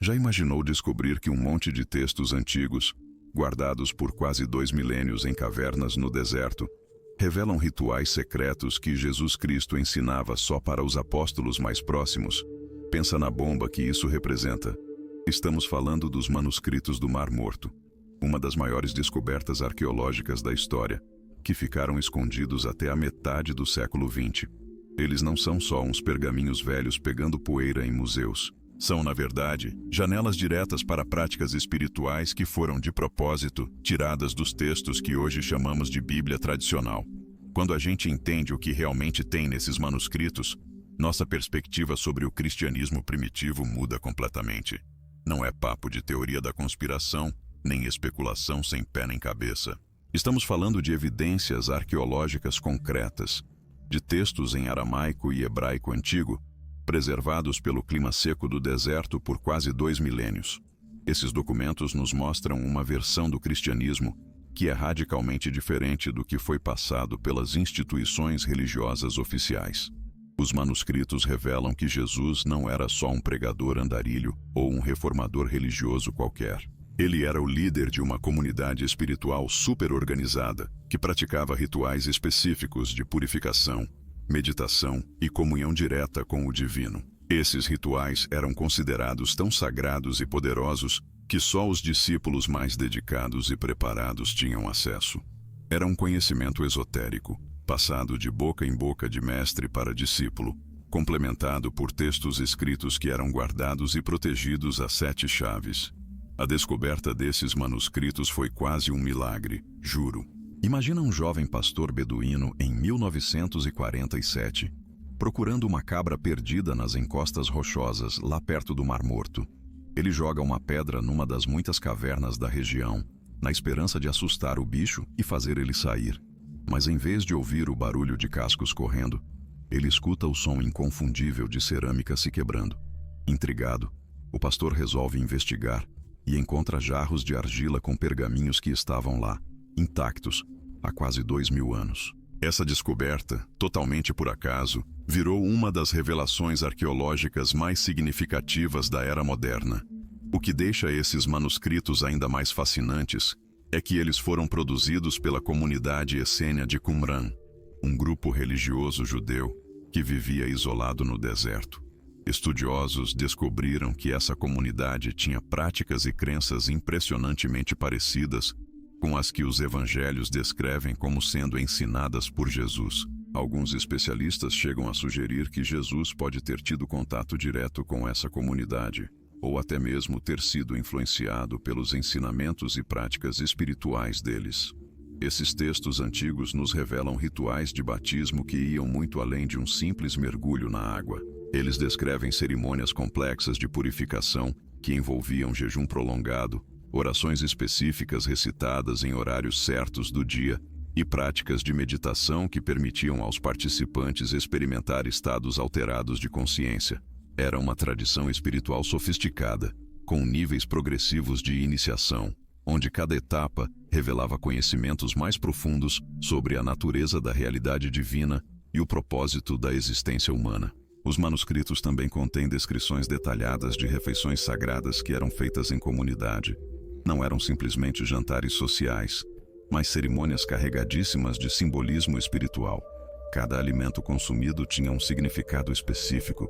Já imaginou descobrir que um monte de textos antigos, guardados por quase 2 milênios em cavernas no deserto, revelam rituais secretos que Jesus Cristo ensinava só para os apóstolos mais próximos? Pensa na bomba que isso representa. Estamos falando dos manuscritos do Mar Morto, uma das maiores descobertas arqueológicas da história, que ficaram escondidos até a metade do século XX. Eles não são só uns pergaminhos velhos pegando poeira em museus. São, na verdade, janelas diretas para práticas espirituais que foram, de propósito, tiradas dos textos que hoje chamamos de Bíblia tradicional. Quando a gente entende o que realmente tem nesses manuscritos, nossa perspectiva sobre o cristianismo primitivo muda completamente. Não é papo de teoria da conspiração, nem especulação sem pé nem cabeça. Estamos falando de evidências arqueológicas concretas, de textos em aramaico e hebraico antigo, preservados pelo clima seco do deserto por quase 2 milênios. Esses documentos nos mostram uma versão do cristianismo que é radicalmente diferente do que foi passado pelas instituições religiosas oficiais. Os manuscritos revelam que Jesus não era só um pregador andarilho ou um reformador religioso qualquer. Ele era o líder de uma comunidade espiritual super organizada, que praticava rituais específicos de purificação, meditação e comunhão direta com o divino. Esses rituais eram considerados tão sagrados e poderosos que só os discípulos mais dedicados e preparados tinham acesso. Era um conhecimento esotérico, passado de boca em boca de mestre para discípulo, complementado por textos escritos que eram guardados e protegidos a 7 chaves. A descoberta desses manuscritos foi quase um milagre, juro. Imagina um jovem pastor beduíno em 1947, procurando uma cabra perdida nas encostas rochosas lá perto do Mar Morto. Ele joga uma pedra numa das muitas cavernas da região, na esperança de assustar o bicho e fazer ele sair. Mas em vez de ouvir o barulho de cascos correndo, ele escuta o som inconfundível de cerâmica se quebrando. Intrigado, o pastor resolve investigar e encontra jarros de argila com pergaminhos que estavam lá, intactos, há quase 2.000 anos. Essa descoberta, totalmente por acaso, virou uma das revelações arqueológicas mais significativas da era moderna. O que deixa esses manuscritos ainda mais fascinantes é que eles foram produzidos pela comunidade essênia de Qumran, um grupo religioso judeu que vivia isolado no deserto. Estudiosos descobriram que essa comunidade tinha práticas e crenças impressionantemente parecidas com as que os evangelhos descrevem como sendo ensinadas por Jesus. Alguns especialistas chegam a sugerir que Jesus pode ter tido contato direto com essa comunidade, ou até mesmo ter sido influenciado pelos ensinamentos e práticas espirituais deles. Esses textos antigos nos revelam rituais de batismo que iam muito além de um simples mergulho na água. Eles descrevem cerimônias complexas de purificação que envolviam jejum prolongado, orações específicas recitadas em horários certos do dia e práticas de meditação que permitiam aos participantes experimentar estados alterados de consciência. Era uma tradição espiritual sofisticada, com níveis progressivos de iniciação, onde cada etapa revelava conhecimentos mais profundos sobre a natureza da realidade divina e o propósito da existência humana. Os manuscritos também contêm descrições detalhadas de refeições sagradas que eram feitas em comunidade. Não eram simplesmente jantares sociais, mas cerimônias carregadíssimas de simbolismo espiritual. Cada alimento consumido tinha um significado específico.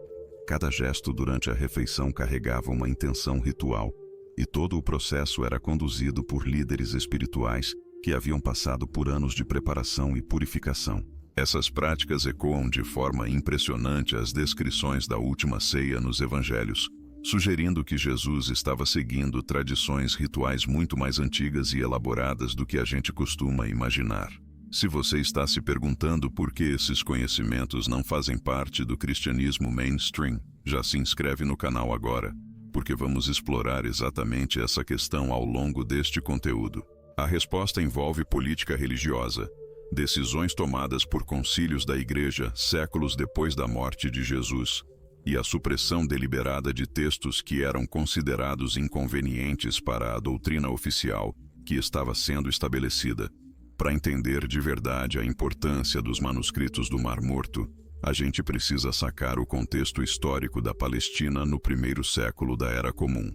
Cada gesto durante a refeição carregava uma intenção ritual, e todo o processo era conduzido por líderes espirituais que haviam passado por anos de preparação e purificação. Essas práticas ecoam de forma impressionante as descrições da última ceia nos evangelhos, sugerindo que Jesus estava seguindo tradições rituais muito mais antigas e elaboradas do que a gente costuma imaginar. Se você está se perguntando por que esses conhecimentos não fazem parte do cristianismo mainstream, já se inscreve no canal agora, porque vamos explorar exatamente essa questão ao longo deste conteúdo. A resposta envolve política religiosa, decisões tomadas por concílios da Igreja séculos depois da morte de Jesus, e a supressão deliberada de textos que eram considerados inconvenientes para a doutrina oficial que estava sendo estabelecida. Para entender de verdade a importância dos manuscritos do Mar Morto, a gente precisa sacar o contexto histórico da Palestina no 1º século da Era Comum.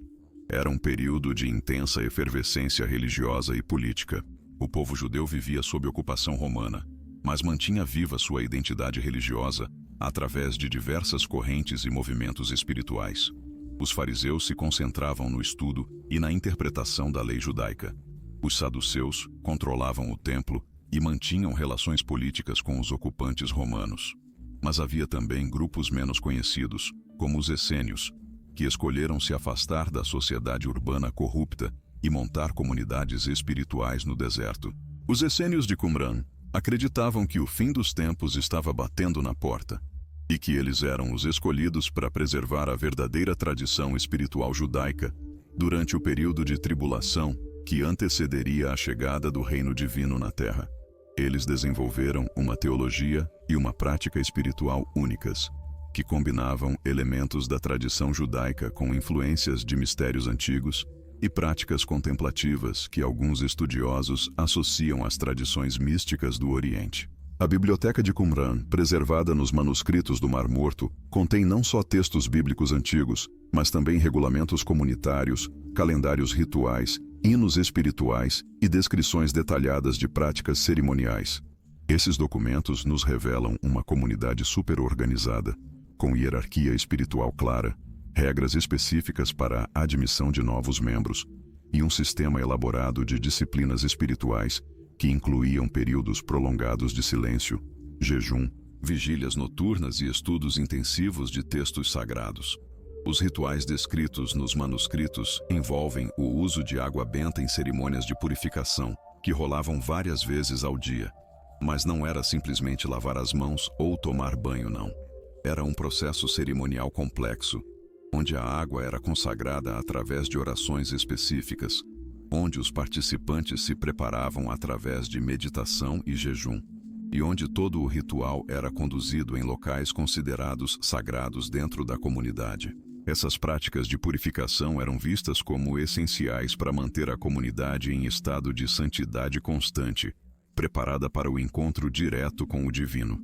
Era um período de intensa efervescência religiosa e política. O povo judeu vivia sob ocupação romana, mas mantinha viva sua identidade religiosa através de diversas correntes e movimentos espirituais. Os fariseus se concentravam no estudo e na interpretação da lei judaica. Os saduceus controlavam o templo e mantinham relações políticas com os ocupantes romanos. Mas havia também grupos menos conhecidos, como os essênios, que escolheram se afastar da sociedade urbana corrupta e montar comunidades espirituais no deserto. Os essênios de Qumran acreditavam que o fim dos tempos estava batendo na porta e que eles eram os escolhidos para preservar a verdadeira tradição espiritual judaica durante o período de tribulação que antecederia a chegada do reino divino na terra. Eles desenvolveram uma teologia e uma prática espiritual únicas, que combinavam elementos da tradição judaica com influências de mistérios antigos e práticas contemplativas que alguns estudiosos associam às tradições místicas do Oriente. A Biblioteca de Qumran, preservada nos manuscritos do Mar Morto, contém não só textos bíblicos antigos, mas também regulamentos comunitários, calendários rituais, hinos espirituais e descrições detalhadas de práticas cerimoniais. Esses documentos nos revelam uma comunidade superorganizada, com hierarquia espiritual clara, regras específicas para a admissão de novos membros e um sistema elaborado de disciplinas espirituais que incluíam períodos prolongados de silêncio, jejum, vigílias noturnas e estudos intensivos de textos sagrados. Os rituais descritos nos manuscritos envolvem o uso de água benta em cerimônias de purificação, que rolavam várias vezes ao dia. Mas não era simplesmente lavar as mãos ou tomar banho, não. Era um processo cerimonial complexo, onde a água era consagrada através de orações específicas, onde os participantes se preparavam através de meditação e jejum, e onde todo o ritual era conduzido em locais considerados sagrados dentro da comunidade. Essas práticas de purificação eram vistas como essenciais para manter a comunidade em estado de santidade constante, preparada para o encontro direto com o divino.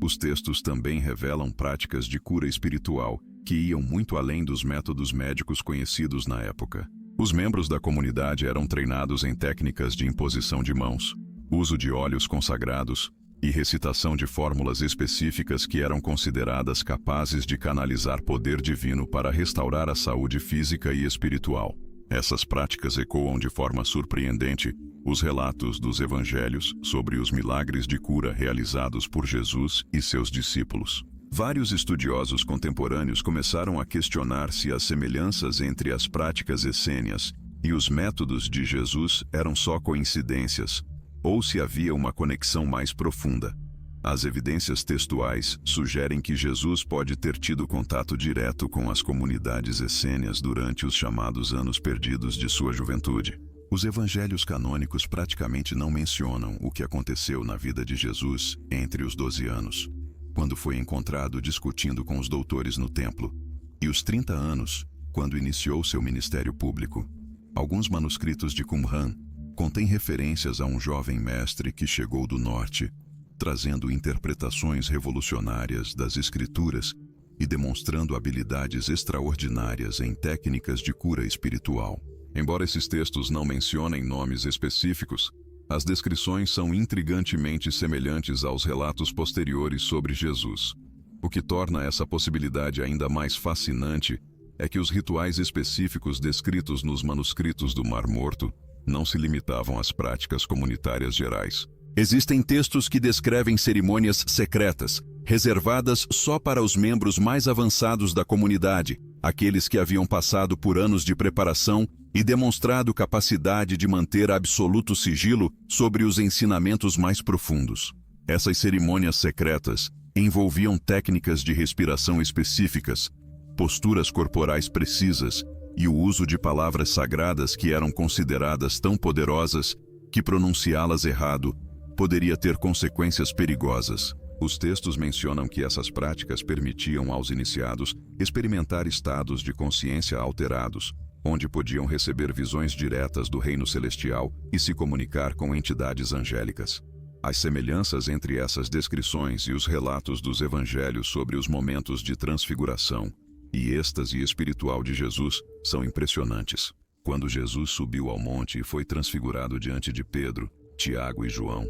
Os textos também revelam práticas de cura espiritual que iam muito além dos métodos médicos conhecidos na época. Os membros da comunidade eram treinados em técnicas de imposição de mãos, uso de óleos consagrados e recitação de fórmulas específicas que eram consideradas capazes de canalizar poder divino para restaurar a saúde física e espiritual. Essas práticas ecoam de forma surpreendente os relatos dos evangelhos sobre os milagres de cura realizados por Jesus e seus discípulos. Vários estudiosos contemporâneos começaram a questionar se as semelhanças entre as práticas essênias e os métodos de Jesus eram só coincidências, ou se havia uma conexão mais profunda. As evidências textuais sugerem que Jesus pode ter tido contato direto com as comunidades essênias durante os chamados anos perdidos de sua juventude. Os evangelhos canônicos praticamente não mencionam o que aconteceu na vida de Jesus entre os 12 anos, quando foi encontrado discutindo com os doutores no templo, e os 30 anos, quando iniciou seu ministério público. Alguns manuscritos de Qumran contêm referências a um jovem mestre que chegou do norte, trazendo interpretações revolucionárias das escrituras e demonstrando habilidades extraordinárias em técnicas de cura espiritual. Embora esses textos não mencionem nomes específicos, as descrições são intrigantemente semelhantes aos relatos posteriores sobre Jesus. O que torna essa possibilidade ainda mais fascinante é que os rituais específicos descritos nos manuscritos do Mar Morto não se limitavam às práticas comunitárias gerais. Existem textos que descrevem cerimônias secretas, reservadas só para os membros mais avançados da comunidade, aqueles que haviam passado por anos de preparação e demonstrado capacidade de manter absoluto sigilo sobre os ensinamentos mais profundos. Essas cerimônias secretas envolviam técnicas de respiração específicas, posturas corporais precisas e o uso de palavras sagradas que eram consideradas tão poderosas que pronunciá-las errado poderia ter consequências perigosas. Os textos mencionam que essas práticas permitiam aos iniciados experimentar estados de consciência alterados, onde podiam receber visões diretas do reino celestial e se comunicar com entidades angélicas. As semelhanças entre essas descrições e os relatos dos evangelhos sobre os momentos de transfiguração, e êxtase espiritual de Jesus são impressionantes. Quando Jesus subiu ao monte e foi transfigurado diante de Pedro, Tiago e João,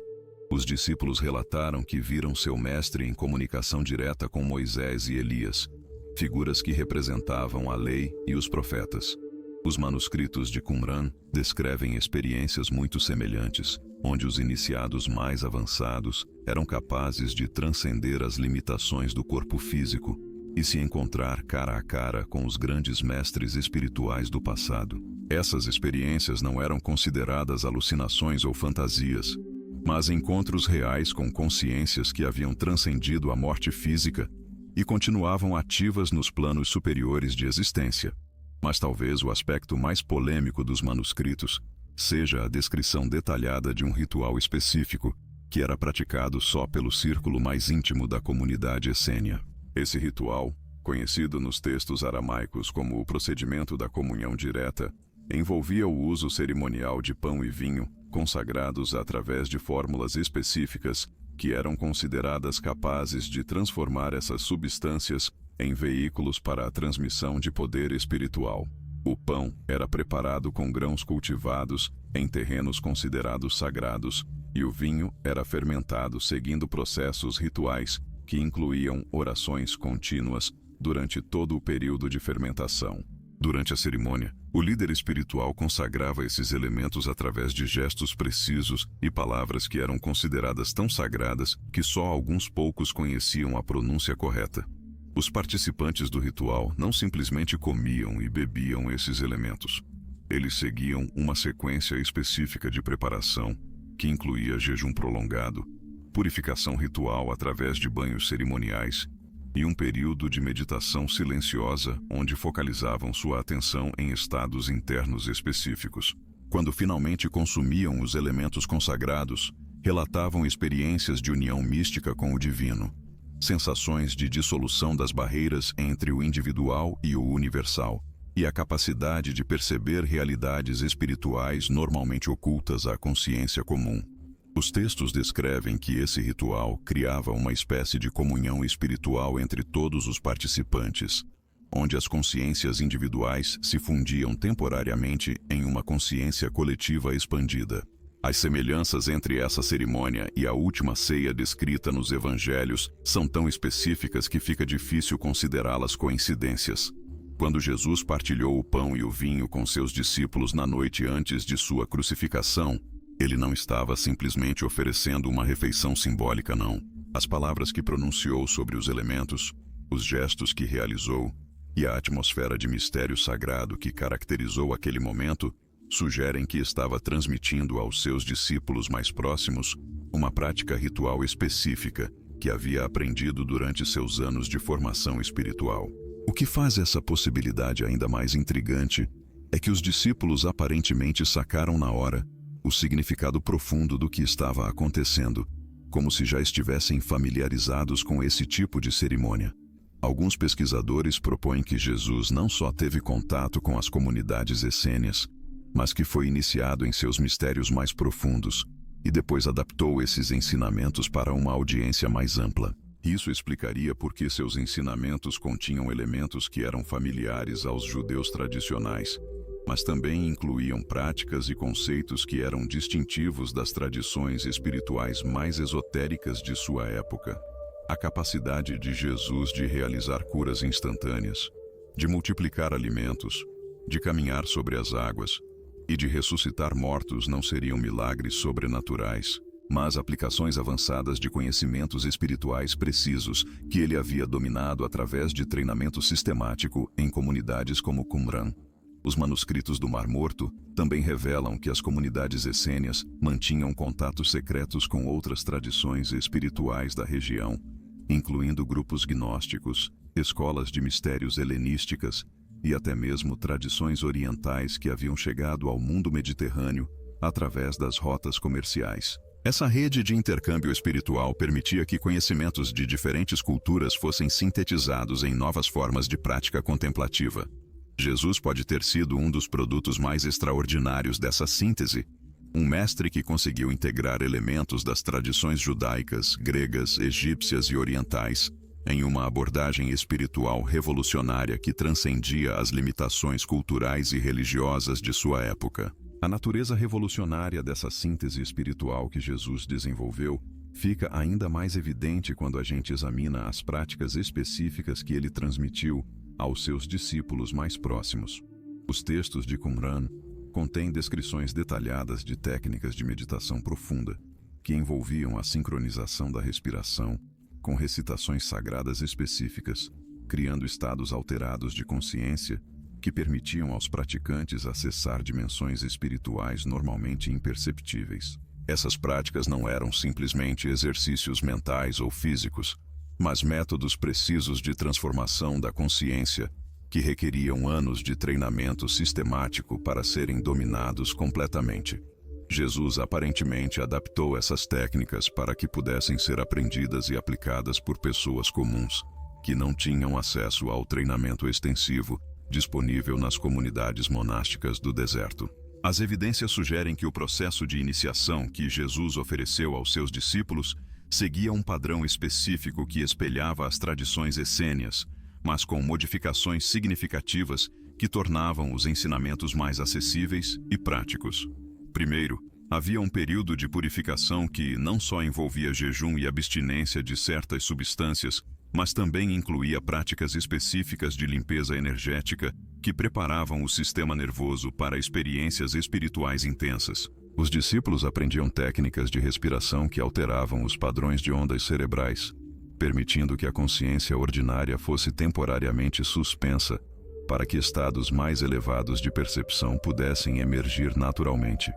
os discípulos relataram que viram seu mestre em comunicação direta com Moisés e Elias, figuras que representavam a lei e os profetas. Os manuscritos de Qumran descrevem experiências muito semelhantes, onde os iniciados mais avançados eram capazes de transcender as limitações do corpo físico e se encontrar cara a cara com os grandes mestres espirituais do passado. Essas experiências não eram consideradas alucinações ou fantasias, mas encontros reais com consciências que haviam transcendido a morte física e continuavam ativas nos planos superiores de existência. Mas talvez o aspecto mais polêmico dos manuscritos seja a descrição detalhada de um ritual específico que era praticado só pelo círculo mais íntimo da comunidade essênia. Esse ritual, conhecido nos textos aramaicos como o procedimento da comunhão direta, envolvia o uso cerimonial de pão e vinho, consagrados através de fórmulas específicas que eram consideradas capazes de transformar essas substâncias em veículos para a transmissão de poder espiritual. O pão era preparado com grãos cultivados em terrenos considerados sagrados, e o vinho era fermentado seguindo processos rituais que incluíam orações contínuas durante todo o período de fermentação. Durante a cerimônia, o líder espiritual consagrava esses elementos através de gestos precisos e palavras que eram consideradas tão sagradas que só alguns poucos conheciam a pronúncia correta. Os participantes do ritual não simplesmente comiam e bebiam esses elementos. Eles seguiam uma sequência específica de preparação, que incluía jejum prolongado, purificação ritual através de banhos cerimoniais e um período de meditação silenciosa onde focalizavam sua atenção em estados internos específicos. Quando finalmente consumiam os elementos consagrados, relatavam experiências de união mística com o divino, sensações de dissolução das barreiras entre o individual e o universal, e a capacidade de perceber realidades espirituais normalmente ocultas à consciência comum. Os textos descrevem que esse ritual criava uma espécie de comunhão espiritual entre todos os participantes, onde as consciências individuais se fundiam temporariamente em uma consciência coletiva expandida. As semelhanças entre essa cerimônia e a última ceia descrita nos evangelhos são tão específicas que fica difícil considerá-las coincidências. Quando Jesus partilhou o pão e o vinho com seus discípulos na noite antes de sua crucificação, ele não estava simplesmente oferecendo uma refeição simbólica, não. As palavras que pronunciou sobre os elementos, os gestos que realizou e a atmosfera de mistério sagrado que caracterizou aquele momento sugerem que estava transmitindo aos seus discípulos mais próximos uma prática ritual específica que havia aprendido durante seus anos de formação espiritual. O que faz essa possibilidade ainda mais intrigante é que os discípulos aparentemente sacaram na hora o significado profundo do que estava acontecendo, como se já estivessem familiarizados com esse tipo de cerimônia. Alguns pesquisadores propõem que Jesus não só teve contato com as comunidades essênias, mas que foi iniciado em seus mistérios mais profundos e depois adaptou esses ensinamentos para uma audiência mais ampla. Isso explicaria por que seus ensinamentos continham elementos que eram familiares aos judeus tradicionais, mas também incluíam práticas e conceitos que eram distintivos das tradições espirituais mais esotéricas de sua época. A capacidade de Jesus de realizar curas instantâneas, de multiplicar alimentos, de caminhar sobre as águas e de ressuscitar mortos não seriam milagres sobrenaturais, mas aplicações avançadas de conhecimentos espirituais precisos que ele havia dominado através de treinamento sistemático em comunidades como Qumran. Os manuscritos do Mar Morto também revelam que as comunidades essênias mantinham contatos secretos com outras tradições espirituais da região, incluindo grupos gnósticos, escolas de mistérios helenísticas e até mesmo tradições orientais que haviam chegado ao mundo mediterrâneo através das rotas comerciais. Essa rede de intercâmbio espiritual permitia que conhecimentos de diferentes culturas fossem sintetizados em novas formas de prática contemplativa. Jesus pode ter sido um dos produtos mais extraordinários dessa síntese, um mestre que conseguiu integrar elementos das tradições judaicas, gregas, egípcias e orientais, em uma abordagem espiritual revolucionária que transcendia as limitações culturais e religiosas de sua época. A natureza revolucionária dessa síntese espiritual que Jesus desenvolveu fica ainda mais evidente quando a gente examina as práticas específicas que ele transmitiu aos seus discípulos mais próximos. Os textos de Qumran contêm descrições detalhadas de técnicas de meditação profunda, que envolviam a sincronização da respiração com recitações sagradas específicas, criando estados alterados de consciência que permitiam aos praticantes acessar dimensões espirituais normalmente imperceptíveis. Essas práticas não eram simplesmente exercícios mentais ou físicos, mas métodos precisos de transformação da consciência que requeriam anos de treinamento sistemático para serem dominados completamente. Jesus aparentemente adaptou essas técnicas para que pudessem ser aprendidas e aplicadas por pessoas comuns, que não tinham acesso ao treinamento extensivo disponível nas comunidades monásticas do deserto. As evidências sugerem que o processo de iniciação que Jesus ofereceu aos seus discípulos seguia um padrão específico que espelhava as tradições essênias, mas com modificações significativas que tornavam os ensinamentos mais acessíveis e práticos. Primeiro, havia um período de purificação que não só envolvia jejum e abstinência de certas substâncias, mas também incluía práticas específicas de limpeza energética que preparavam o sistema nervoso para experiências espirituais intensas. Os discípulos aprendiam técnicas de respiração que alteravam os padrões de ondas cerebrais, permitindo que a consciência ordinária fosse temporariamente suspensa para que estados mais elevados de percepção pudessem emergir naturalmente.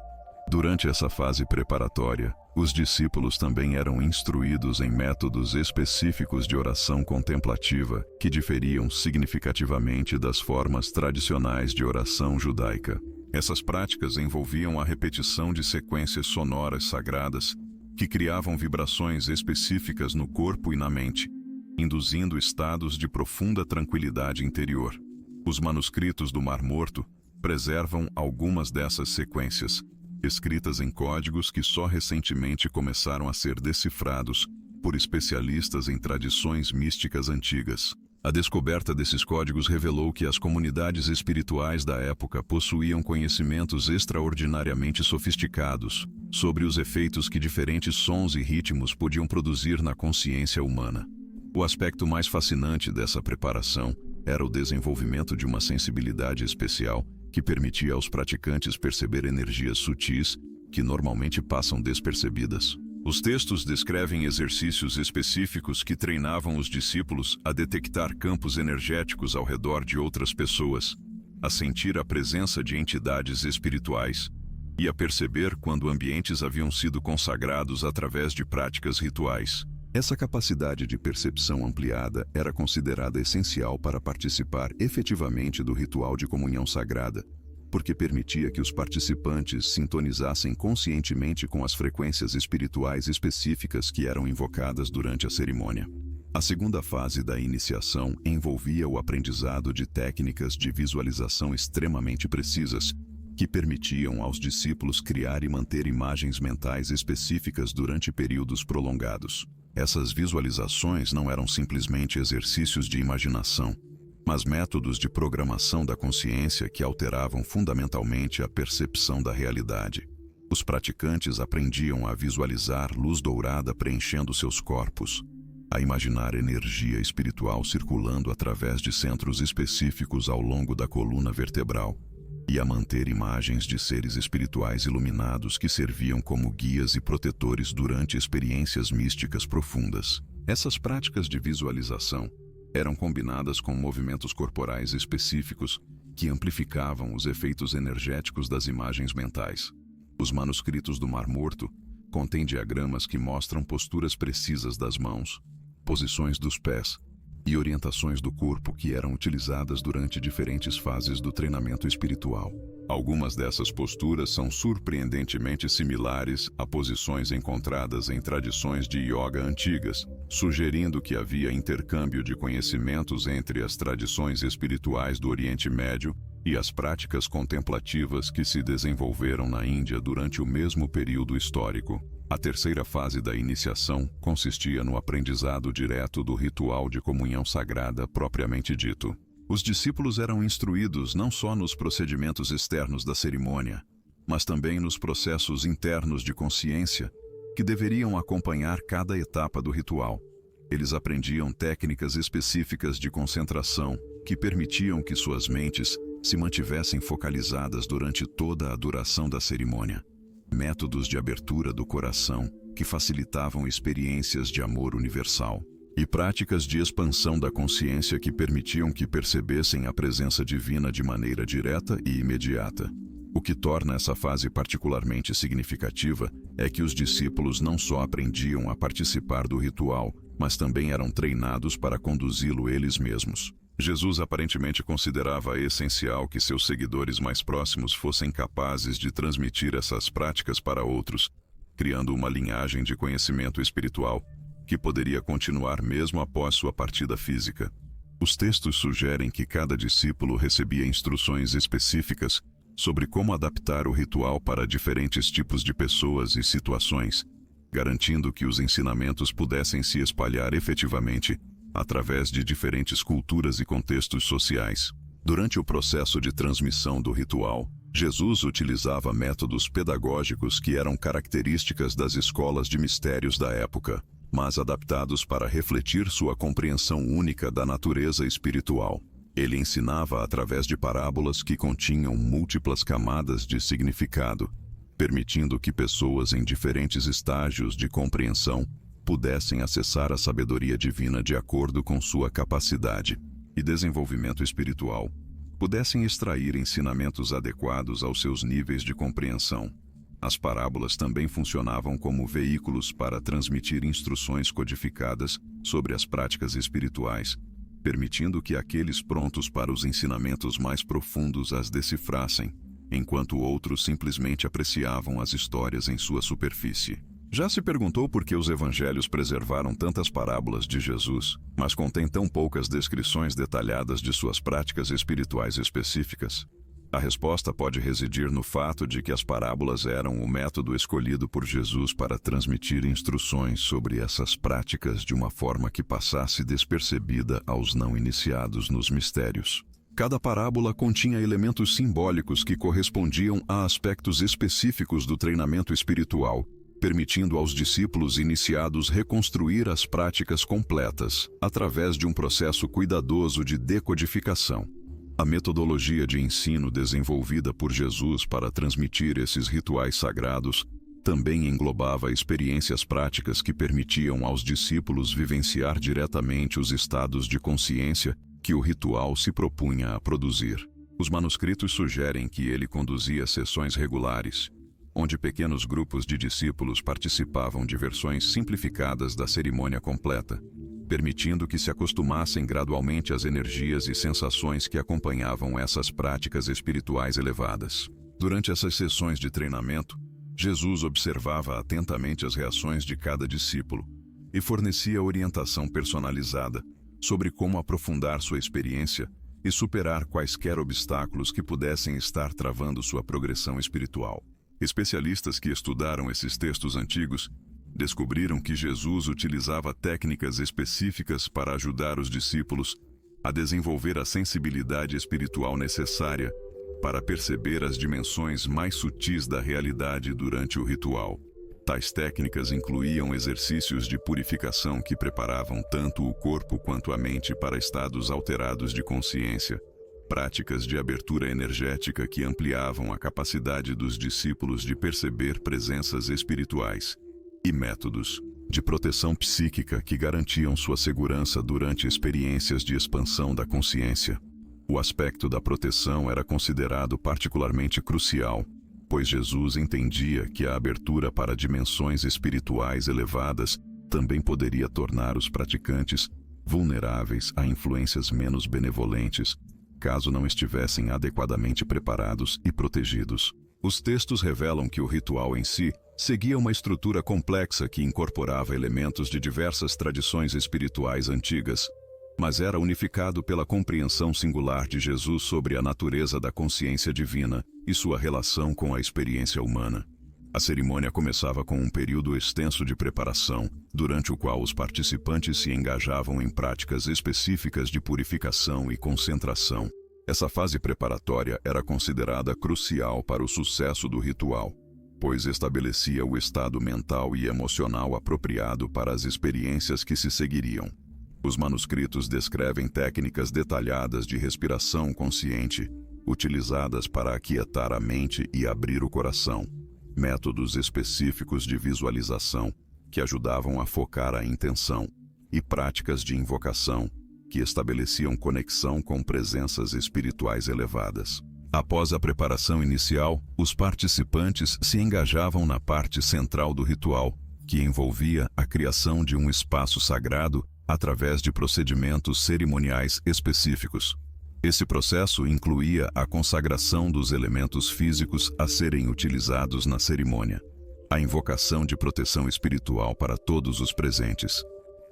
Durante essa fase preparatória, os discípulos também eram instruídos em métodos específicos de oração contemplativa que diferiam significativamente das formas tradicionais de oração judaica. Essas práticas envolviam a repetição de sequências sonoras sagradas que criavam vibrações específicas no corpo e na mente, induzindo estados de profunda tranquilidade interior. Os manuscritos do Mar Morto preservam algumas dessas sequências, escritas em códigos que só recentemente começaram a ser decifrados por especialistas em tradições místicas antigas. A descoberta desses códigos revelou que as comunidades espirituais da época possuíam conhecimentos extraordinariamente sofisticados sobre os efeitos que diferentes sons e ritmos podiam produzir na consciência humana. O aspecto mais fascinante dessa preparação era o desenvolvimento de uma sensibilidade especial que permitia aos praticantes perceber energias sutis que normalmente passam despercebidas. Os textos descrevem exercícios específicos que treinavam os discípulos a detectar campos energéticos ao redor de outras pessoas, a sentir a presença de entidades espirituais e a perceber quando ambientes haviam sido consagrados através de práticas rituais. Essa capacidade de percepção ampliada era considerada essencial para participar efetivamente do ritual de comunhão sagrada, porque permitia que os participantes sintonizassem conscientemente com as frequências espirituais específicas que eram invocadas durante a cerimônia. A segunda fase da iniciação envolvia o aprendizado de técnicas de visualização extremamente precisas, que permitiam aos discípulos criar e manter imagens mentais específicas durante períodos prolongados. Essas visualizações não eram simplesmente exercícios de imaginação, mas métodos de programação da consciência que alteravam fundamentalmente a percepção da realidade. Os praticantes aprendiam a visualizar luz dourada preenchendo seus corpos, a imaginar energia espiritual circulando através de centros específicos ao longo da coluna vertebral, e a manter imagens de seres espirituais iluminados que serviam como guias e protetores durante experiências místicas profundas. Essas práticas de visualização eram combinadas com movimentos corporais específicos que amplificavam os efeitos energéticos das imagens mentais. Os manuscritos do Mar Morto contêm diagramas que mostram posturas precisas das mãos, posições dos pés e orientações do corpo que eram utilizadas durante diferentes fases do treinamento espiritual. Algumas dessas posturas são surpreendentemente similares a posições encontradas em tradições de yoga antigas, sugerindo que havia intercâmbio de conhecimentos entre as tradições espirituais do Oriente Médio e as práticas contemplativas que se desenvolveram na Índia durante o mesmo período histórico. A terceira fase da iniciação consistia no aprendizado direto do ritual de comunhão sagrada propriamente dito. Os discípulos eram instruídos não só nos procedimentos externos da cerimônia, mas também nos processos internos de consciência que deveriam acompanhar cada etapa do ritual. Eles aprendiam técnicas específicas de concentração que permitiam que suas mentes se mantivessem focalizadas durante toda a duração da cerimônia. Métodos de abertura do coração que facilitavam experiências de amor universal. E práticas de expansão da consciência que permitiam que percebessem a presença divina de maneira direta e imediata. O que torna essa fase particularmente significativa é que os discípulos não só aprendiam a participar do ritual, mas também eram treinados para conduzi-lo eles mesmos. Jesus aparentemente considerava essencial que seus seguidores mais próximos fossem capazes de transmitir essas práticas para outros, criando uma linhagem de conhecimento espiritual que poderia continuar mesmo após sua partida física. Os textos sugerem que cada discípulo recebia instruções específicas sobre como adaptar o ritual para diferentes tipos de pessoas e situações, garantindo que os ensinamentos pudessem se espalhar efetivamente através de diferentes culturas e contextos sociais. Durante o processo de transmissão do ritual, Jesus utilizava métodos pedagógicos que eram características das escolas de mistérios da época, mas adaptados para refletir sua compreensão única da natureza espiritual. Ele ensinava através de parábolas que continham múltiplas camadas de significado, permitindo que pessoas em diferentes estágios de compreensão pudessem acessar a sabedoria divina de acordo com sua capacidade e desenvolvimento espiritual, pudessem extrair ensinamentos adequados aos seus níveis de compreensão. As parábolas também funcionavam como veículos para transmitir instruções codificadas sobre as práticas espirituais, permitindo que aqueles prontos para os ensinamentos mais profundos as decifrassem, enquanto outros simplesmente apreciavam as histórias em sua superfície. Já se perguntou por que os evangelhos preservaram tantas parábolas de Jesus, mas contêm tão poucas descrições detalhadas de suas práticas espirituais específicas? A resposta pode residir no fato de que as parábolas eram o método escolhido por Jesus para transmitir instruções sobre essas práticas de uma forma que passasse despercebida aos não iniciados nos mistérios. Cada parábola continha elementos simbólicos que correspondiam a aspectos específicos do treinamento espiritual, permitindo aos discípulos iniciados reconstruir as práticas completas através de um processo cuidadoso de decodificação. A metodologia de ensino desenvolvida por Jesus para transmitir esses rituais sagrados também englobava experiências práticas que permitiam aos discípulos vivenciar diretamente os estados de consciência que o ritual se propunha a produzir. Os manuscritos sugerem que ele conduzia sessões regulares, onde pequenos grupos de discípulos participavam de versões simplificadas da cerimônia completa, permitindo que se acostumassem gradualmente às energias e sensações que acompanhavam essas práticas espirituais elevadas. Durante essas sessões de treinamento, Jesus observava atentamente as reações de cada discípulo e fornecia orientação personalizada sobre como aprofundar sua experiência e superar quaisquer obstáculos que pudessem estar travando sua progressão espiritual. Especialistas que estudaram esses textos antigos descobriram que Jesus utilizava técnicas específicas para ajudar os discípulos a desenvolver a sensibilidade espiritual necessária para perceber as dimensões mais sutis da realidade durante o ritual. Tais técnicas incluíam exercícios de purificação que preparavam tanto o corpo quanto a mente para estados alterados de consciência, práticas de abertura energética que ampliavam a capacidade dos discípulos de perceber presenças espirituais, e métodos de proteção psíquica que garantiam sua segurança durante experiências de expansão da consciência. O aspecto da proteção era considerado particularmente crucial, pois Jesus entendia que a abertura para dimensões espirituais elevadas também poderia tornar os praticantes vulneráveis a influências menos benevolentes, caso não estivessem adequadamente preparados e protegidos. Os textos revelam que o ritual em si seguia uma estrutura complexa que incorporava elementos de diversas tradições espirituais antigas, mas era unificado pela compreensão singular de Jesus sobre a natureza da consciência divina e sua relação com a experiência humana. A cerimônia começava com um período extenso de preparação, durante o qual os participantes se engajavam em práticas específicas de purificação e concentração. Essa fase preparatória era considerada crucial para o sucesso do ritual, pois estabelecia o estado mental e emocional apropriado para as experiências que se seguiriam. Os manuscritos descrevem técnicas detalhadas de respiração consciente, utilizadas para aquietar a mente e abrir o coração, métodos específicos de visualização, que ajudavam a focar a intenção, e práticas de invocação, que estabeleciam conexão com presenças espirituais elevadas. Após a preparação inicial, os participantes se engajavam na parte central do ritual, que envolvia a criação de um espaço sagrado através de procedimentos cerimoniais específicos. Esse processo incluía a consagração dos elementos físicos a serem utilizados na cerimônia, a invocação de proteção espiritual para todos os presentes,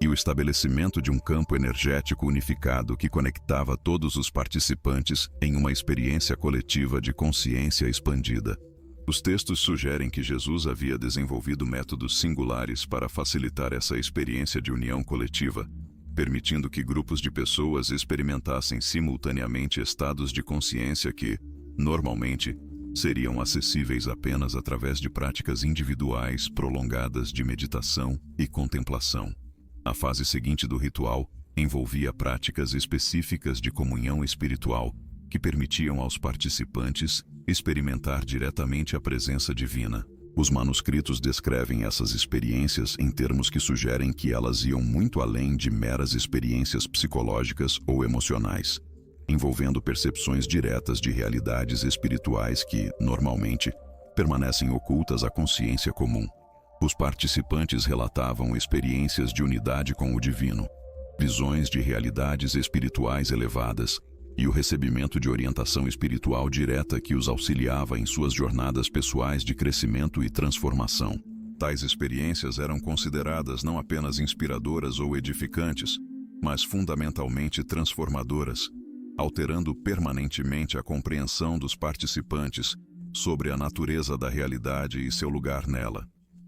e o estabelecimento de um campo energético unificado que conectava todos os participantes em uma experiência coletiva de consciência expandida. Os textos sugerem que Jesus havia desenvolvido métodos singulares para facilitar essa experiência de união coletiva, permitindo que grupos de pessoas experimentassem simultaneamente estados de consciência que, normalmente, seriam acessíveis apenas através de práticas individuais prolongadas de meditação e contemplação. A fase seguinte do ritual envolvia práticas específicas de comunhão espiritual que permitiam aos participantes experimentar diretamente a presença divina. Os manuscritos descrevem essas experiências em termos que sugerem que elas iam muito além de meras experiências psicológicas ou emocionais, envolvendo percepções diretas de realidades espirituais que, normalmente, permanecem ocultas à consciência comum. Os participantes relatavam experiências de unidade com o divino, visões de realidades espirituais elevadas e o recebimento de orientação espiritual direta que os auxiliava em suas jornadas pessoais de crescimento e transformação. Tais experiências eram consideradas não apenas inspiradoras ou edificantes, mas fundamentalmente transformadoras, alterando permanentemente a compreensão dos participantes sobre a natureza da realidade e seu lugar nela.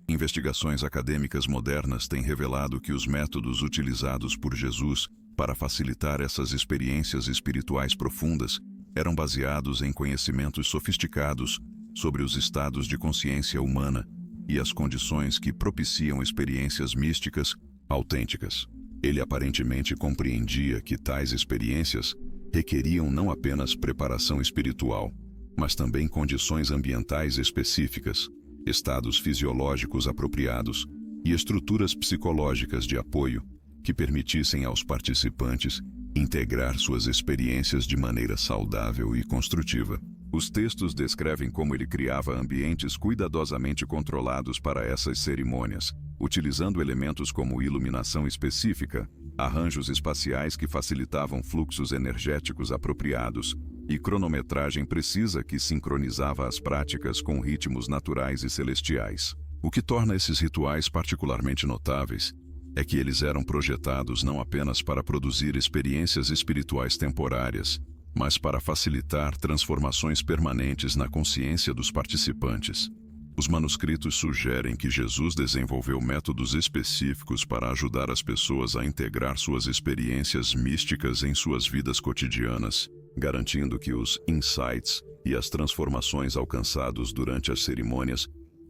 Investigações acadêmicas modernas têm revelado que os métodos utilizados por Jesus para facilitar essas experiências espirituais profundas eram baseados em conhecimentos sofisticados sobre os estados de consciência humana e as condições que propiciam experiências místicas autênticas. Ele aparentemente compreendia que tais experiências requeriam não apenas preparação espiritual, mas também condições ambientais específicas, estados fisiológicos apropriados e estruturas psicológicas de apoio que permitissem aos participantes integrar suas experiências de maneira saudável e construtiva. Os textos descrevem como ele criava ambientes cuidadosamente controlados para essas cerimônias, utilizando elementos como iluminação específica, arranjos espaciais que facilitavam fluxos energéticos apropriados e cronometragem precisa que sincronizava as práticas com ritmos naturais e celestiais. O que torna esses rituais particularmente notáveis é que eles eram projetados não apenas para produzir experiências espirituais temporárias, mas para facilitar transformações permanentes na consciência dos participantes. Os manuscritos sugerem que Jesus desenvolveu métodos específicos para ajudar as pessoas a integrar suas experiências místicas em suas vidas cotidianas, garantindo que os insights e as transformações alcançados durante as cerimônias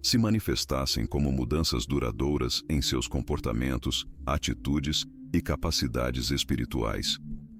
se manifestassem como mudanças duradouras em seus comportamentos, atitudes e capacidades espirituais.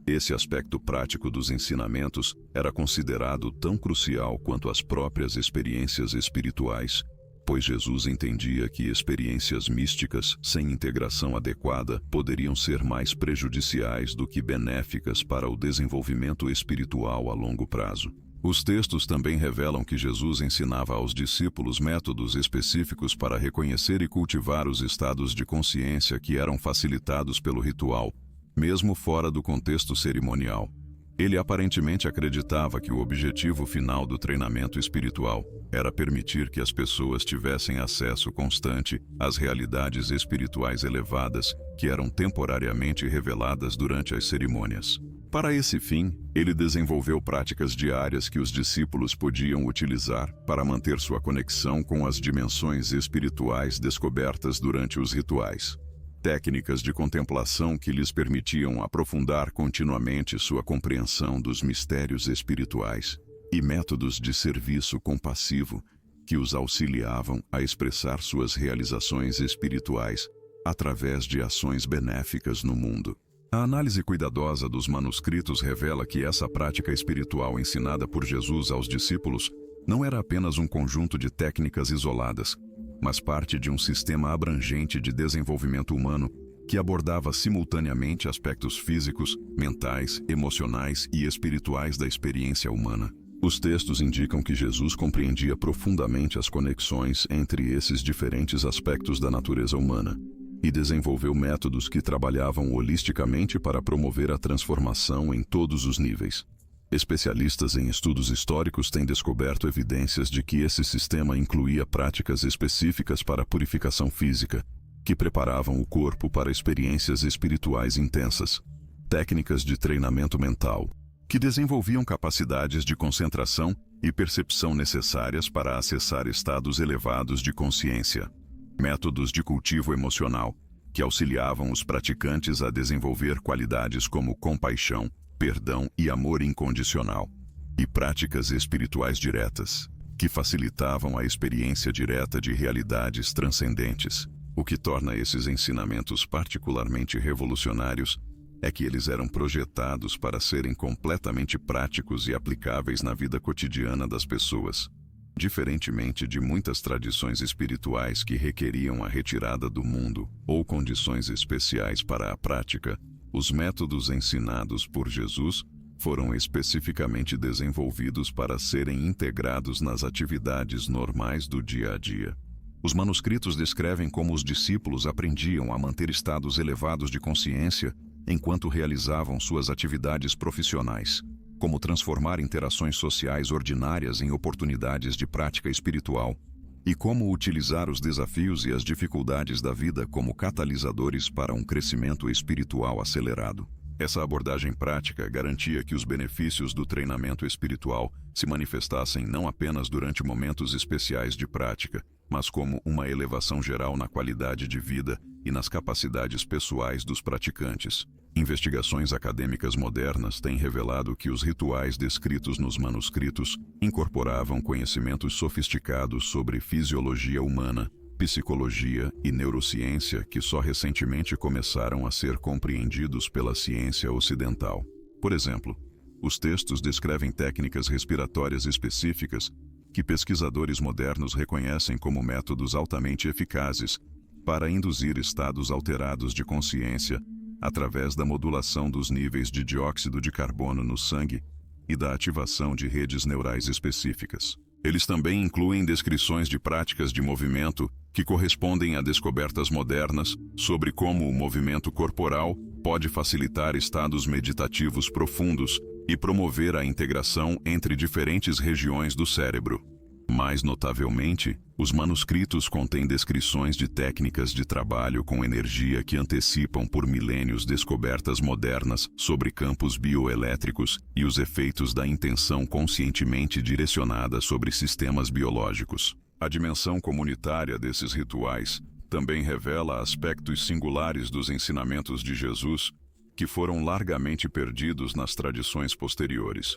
Esse aspecto prático dos ensinamentos era considerado tão crucial quanto as próprias experiências espirituais, pois Jesus entendia que experiências místicas sem integração adequada poderiam ser mais prejudiciais do que benéficas para o desenvolvimento espiritual a longo prazo. Os textos também revelam que Jesus ensinava aos discípulos métodos específicos para reconhecer e cultivar os estados de consciência que eram facilitados pelo ritual, mesmo fora do contexto cerimonial. Ele aparentemente acreditava que o objetivo final do treinamento espiritual era permitir que as pessoas tivessem acesso constante às realidades espirituais elevadas que eram temporariamente reveladas durante as cerimônias. Para esse fim, ele desenvolveu práticas diárias que os discípulos podiam utilizar para manter sua conexão com as dimensões espirituais descobertas durante os rituais. Técnicas de contemplação que lhes permitiam aprofundar continuamente sua compreensão dos mistérios espirituais e métodos de serviço compassivo que os auxiliavam a expressar suas realizações espirituais através de ações benéficas no mundo. A análise cuidadosa dos manuscritos revela que essa prática espiritual ensinada por Jesus aos discípulos não era apenas um conjunto de técnicas isoladas, mas parte de um sistema abrangente de desenvolvimento humano que abordava simultaneamente aspectos físicos, mentais, emocionais e espirituais da experiência humana. Os textos indicam que Jesus compreendia profundamente as conexões entre esses diferentes aspectos da natureza humana e desenvolveu métodos que trabalhavam holisticamente para promover a transformação em todos os níveis. Especialistas em estudos históricos têm descoberto evidências de que esse sistema incluía práticas específicas para a purificação física, que preparavam o corpo para experiências espirituais intensas, técnicas de treinamento mental, que desenvolviam capacidades de concentração e percepção necessárias para acessar estados elevados de consciência, métodos de cultivo emocional, que auxiliavam os praticantes a desenvolver qualidades como compaixão, perdão e amor incondicional, e práticas espirituais diretas, que facilitavam a experiência direta de realidades transcendentes. O que torna esses ensinamentos particularmente revolucionários é que eles eram projetados para serem completamente práticos e aplicáveis na vida cotidiana das pessoas. Diferentemente de muitas tradições espirituais que requeriam a retirada do mundo ou condições especiais para a prática, os métodos ensinados por Jesus foram especificamente desenvolvidos para serem integrados nas atividades normais do dia a dia. Os manuscritos descrevem como os discípulos aprendiam a manter estados elevados de consciência enquanto realizavam suas atividades profissionais, como transformar interações sociais ordinárias em oportunidades de prática espiritual, e como utilizar os desafios e as dificuldades da vida como catalisadores para um crescimento espiritual acelerado. Essa abordagem prática garantia que os benefícios do treinamento espiritual se manifestassem não apenas durante momentos especiais de prática, mas como uma elevação geral na qualidade de vida e nas capacidades pessoais dos praticantes. Investigações acadêmicas modernas têm revelado que os rituais descritos nos manuscritos incorporavam conhecimentos sofisticados sobre fisiologia humana, psicologia e neurociência que só recentemente começaram a ser compreendidos pela ciência ocidental. Por exemplo, os textos descrevem técnicas respiratórias específicas que pesquisadores modernos reconhecem como métodos altamente eficazes para induzir estados alterados de consciência através da modulação dos níveis de dióxido de carbono no sangue e da ativação de redes neurais específicas. Eles também incluem descrições de práticas de movimento que correspondem a descobertas modernas sobre como o movimento corporal pode facilitar estados meditativos profundos e promover a integração entre diferentes regiões do cérebro. Mais notavelmente, os manuscritos contêm descrições de técnicas de trabalho com energia que antecipam por milênios descobertas modernas sobre campos bioelétricos e os efeitos da intenção conscientemente direcionada sobre sistemas biológicos. A dimensão comunitária desses rituais também revela aspectos singulares dos ensinamentos de Jesus que foram largamente perdidos nas tradições posteriores.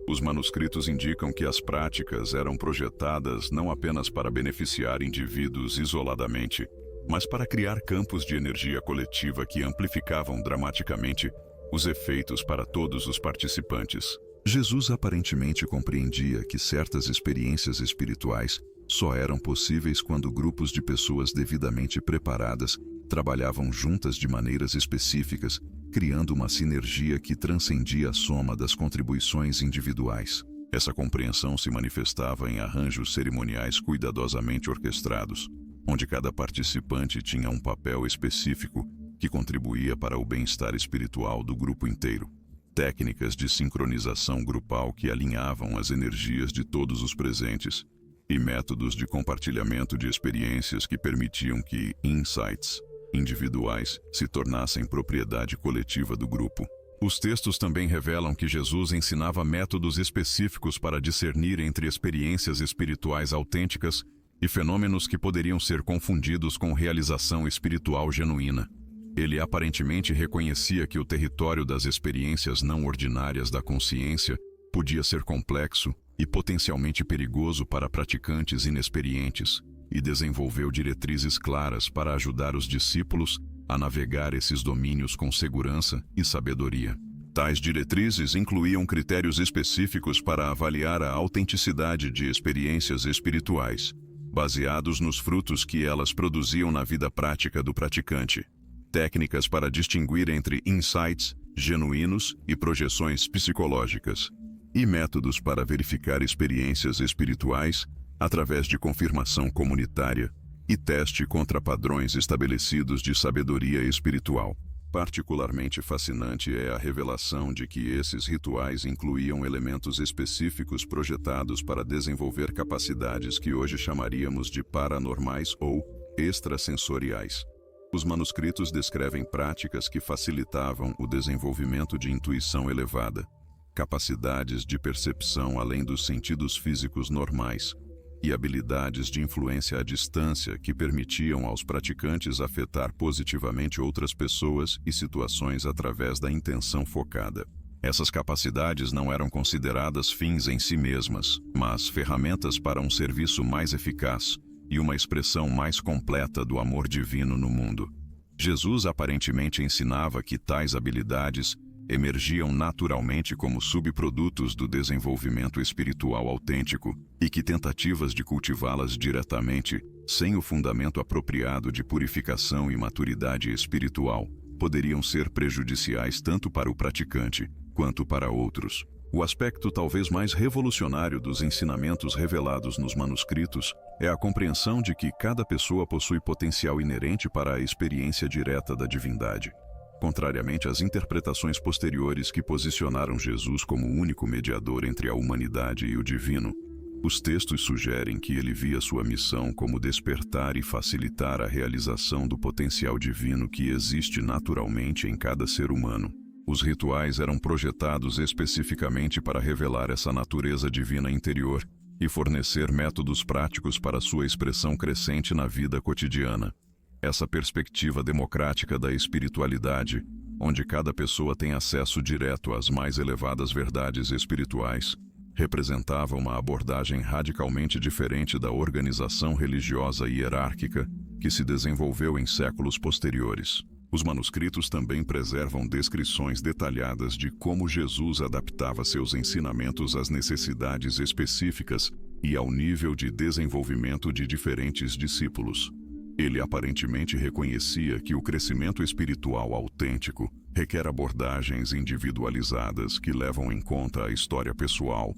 Os manuscritos indicam que as práticas eram projetadas não apenas para beneficiar indivíduos isoladamente, mas para criar campos de energia coletiva que amplificavam dramaticamente os efeitos para todos os participantes. Jesus aparentemente compreendia que certas experiências espirituais só eram possíveis quando grupos de pessoas devidamente preparadas trabalhavam juntas de maneiras específicas, criando uma sinergia que transcendia a soma das contribuições individuais. Essa compreensão se manifestava em arranjos cerimoniais cuidadosamente orquestrados, onde cada participante tinha um papel específico que contribuía para o bem-estar espiritual do grupo inteiro. técnicas de sincronização grupal que alinhavam as energias de todos os presentes, e métodos de compartilhamento de experiências que permitiam que insights individuais se tornassem propriedade coletiva do grupo. Os textos também revelam que Jesus ensinava métodos específicos para discernir entre experiências espirituais autênticas e fenômenos que poderiam ser confundidos com realização espiritual genuína. Ele aparentemente reconhecia que o território das experiências não ordinárias da consciência podia ser complexo e potencialmente perigoso para praticantes inexperientes, e desenvolveu diretrizes claras para ajudar os discípulos a navegar esses domínios com segurança e sabedoria. Tais diretrizes incluíam critérios específicos para avaliar a autenticidade de experiências espirituais, baseados nos frutos que elas produziam na vida prática do praticante, técnicas para distinguir entre insights genuínos e projeções psicológicas, e métodos para verificar experiências espirituais através de confirmação comunitária e teste contra padrões estabelecidos de sabedoria espiritual. Particularmente fascinante é a revelação de que esses rituais incluíam elementos específicos projetados para desenvolver capacidades que hoje chamaríamos de paranormais ou extrasensoriais. Os manuscritos descrevem práticas que facilitavam o desenvolvimento de intuição elevada, capacidades de percepção além dos sentidos físicos normais, e habilidades de influência à distância que permitiam aos praticantes afetar positivamente outras pessoas e situações através da intenção focada. Essas capacidades não eram consideradas fins em si mesmas, mas ferramentas para um serviço mais eficaz e uma expressão mais completa do amor divino no mundo. Jesus aparentemente ensinava que tais habilidades emergiam naturalmente como subprodutos do desenvolvimento espiritual autêntico e que tentativas de cultivá-las diretamente, sem o fundamento apropriado de purificação e maturidade espiritual, poderiam ser prejudiciais tanto para o praticante quanto para outros. O aspecto talvez mais revolucionário dos ensinamentos revelados nos manuscritos é a compreensão de que cada pessoa possui potencial inerente para a experiência direta da divindade. Contrariamente às interpretações posteriores que posicionaram Jesus como o único mediador entre a humanidade e o divino, os textos sugerem que ele via sua missão como despertar e facilitar a realização do potencial divino que existe naturalmente em cada ser humano. Os rituais eram projetados especificamente para revelar essa natureza divina interior e fornecer métodos práticos para sua expressão crescente na vida cotidiana. Essa perspectiva democrática da espiritualidade, onde cada pessoa tem acesso direto às mais elevadas verdades espirituais, representava uma abordagem radicalmente diferente da organização religiosa hierárquica que se desenvolveu em séculos posteriores. Os manuscritos também preservam descrições detalhadas de como Jesus adaptava seus ensinamentos às necessidades específicas e ao nível de desenvolvimento de diferentes discípulos. Ele aparentemente reconhecia que o crescimento espiritual autêntico requer abordagens individualizadas que levam em conta a história pessoal,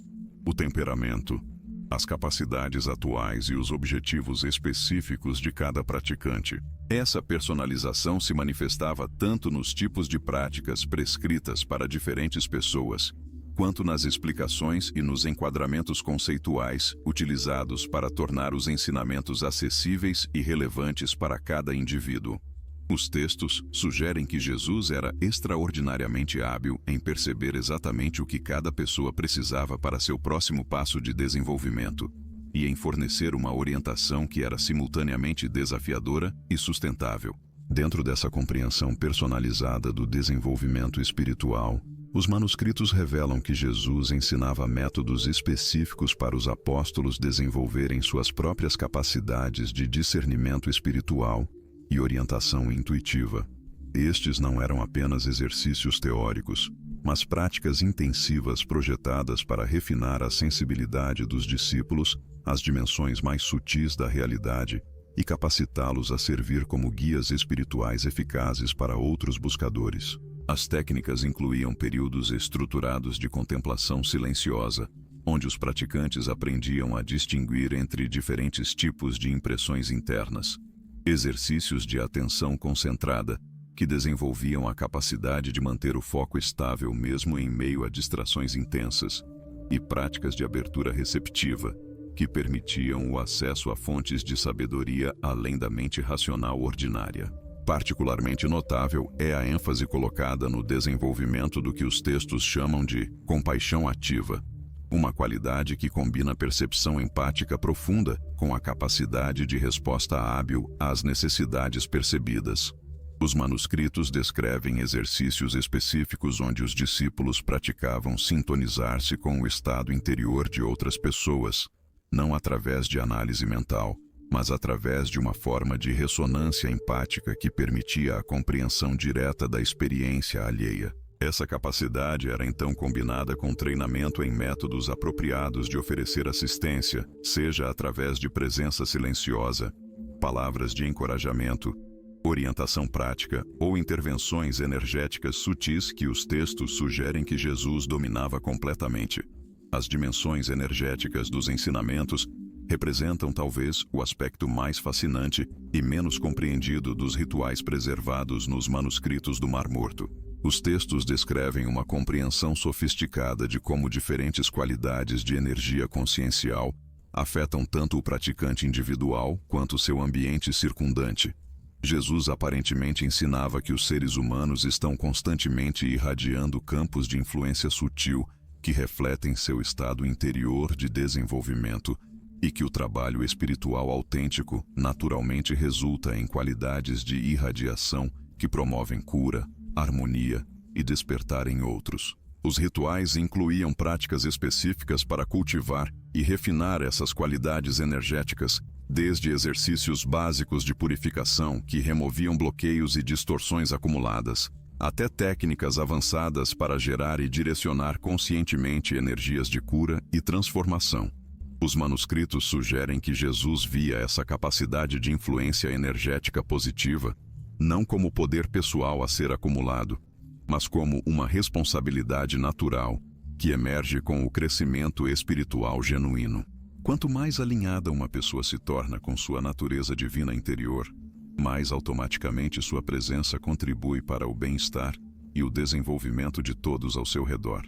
o temperamento, as capacidades atuais e os objetivos específicos de cada praticante. Essa personalização se manifestava tanto nos tipos de práticas prescritas para diferentes pessoas, quanto nas explicações e nos enquadramentos conceituais utilizados para tornar os ensinamentos acessíveis e relevantes para cada indivíduo. Os textos sugerem que Jesus era extraordinariamente hábil em perceber exatamente o que cada pessoa precisava para seu próximo passo de desenvolvimento, e em fornecer uma orientação que era simultaneamente desafiadora e sustentável. Dentro dessa compreensão personalizada do desenvolvimento espiritual, os manuscritos revelam que Jesus ensinava métodos específicos para os apóstolos desenvolverem suas próprias capacidades de discernimento espiritual e orientação intuitiva. Estes não eram apenas exercícios teóricos, mas práticas intensivas projetadas para refinar a sensibilidade dos discípulos às dimensões mais sutis da realidade e capacitá-los a servir como guias espirituais eficazes para outros buscadores. As técnicas incluíam períodos estruturados de contemplação silenciosa, onde os praticantes aprendiam a distinguir entre diferentes tipos de impressões internas, exercícios de atenção concentrada, que desenvolviam a capacidade de manter o foco estável mesmo em meio a distrações intensas, e práticas de abertura receptiva, que permitiam o acesso a fontes de sabedoria além da mente racional ordinária. Particularmente notável é a ênfase colocada no desenvolvimento do que os textos chamam de compaixão ativa, uma qualidade que combina percepção empática profunda com a capacidade de resposta hábil às necessidades percebidas. Os manuscritos descrevem exercícios específicos onde os discípulos praticavam sintonizar-se com o estado interior de outras pessoas, não através de análise mental, mas através de uma forma de ressonância empática que permitia a compreensão direta da experiência alheia. Essa capacidade era então combinada com treinamento em métodos apropriados de oferecer assistência, seja através de presença silenciosa, palavras de encorajamento, orientação prática ou intervenções energéticas sutis que os textos sugerem que Jesus dominava completamente. As dimensões energéticas dos ensinamentos representam talvez o aspecto mais fascinante e menos compreendido dos rituais preservados nos manuscritos do Mar Morto. Os textos descrevem uma compreensão sofisticada de como diferentes qualidades de energia consciencial afetam tanto o praticante individual quanto seu ambiente circundante. Jesus aparentemente ensinava que os seres humanos estão constantemente irradiando campos de influência sutil que refletem seu estado interior de desenvolvimento e que o trabalho espiritual autêntico naturalmente resulta em qualidades de irradiação que promovem cura, harmonia e despertar em outros. Os rituais incluíam práticas específicas para cultivar e refinar essas qualidades energéticas, desde exercícios básicos de purificação que removiam bloqueios e distorções acumuladas, até técnicas avançadas para gerar e direcionar conscientemente energias de cura e transformação. Os manuscritos sugerem que Jesus via essa capacidade de influência energética positiva não como poder pessoal a ser acumulado, mas como uma responsabilidade natural que emerge com o crescimento espiritual genuíno. Quanto mais alinhada uma pessoa se torna com sua natureza divina interior, mais automaticamente sua presença contribui para o bem-estar e o desenvolvimento de todos ao seu redor.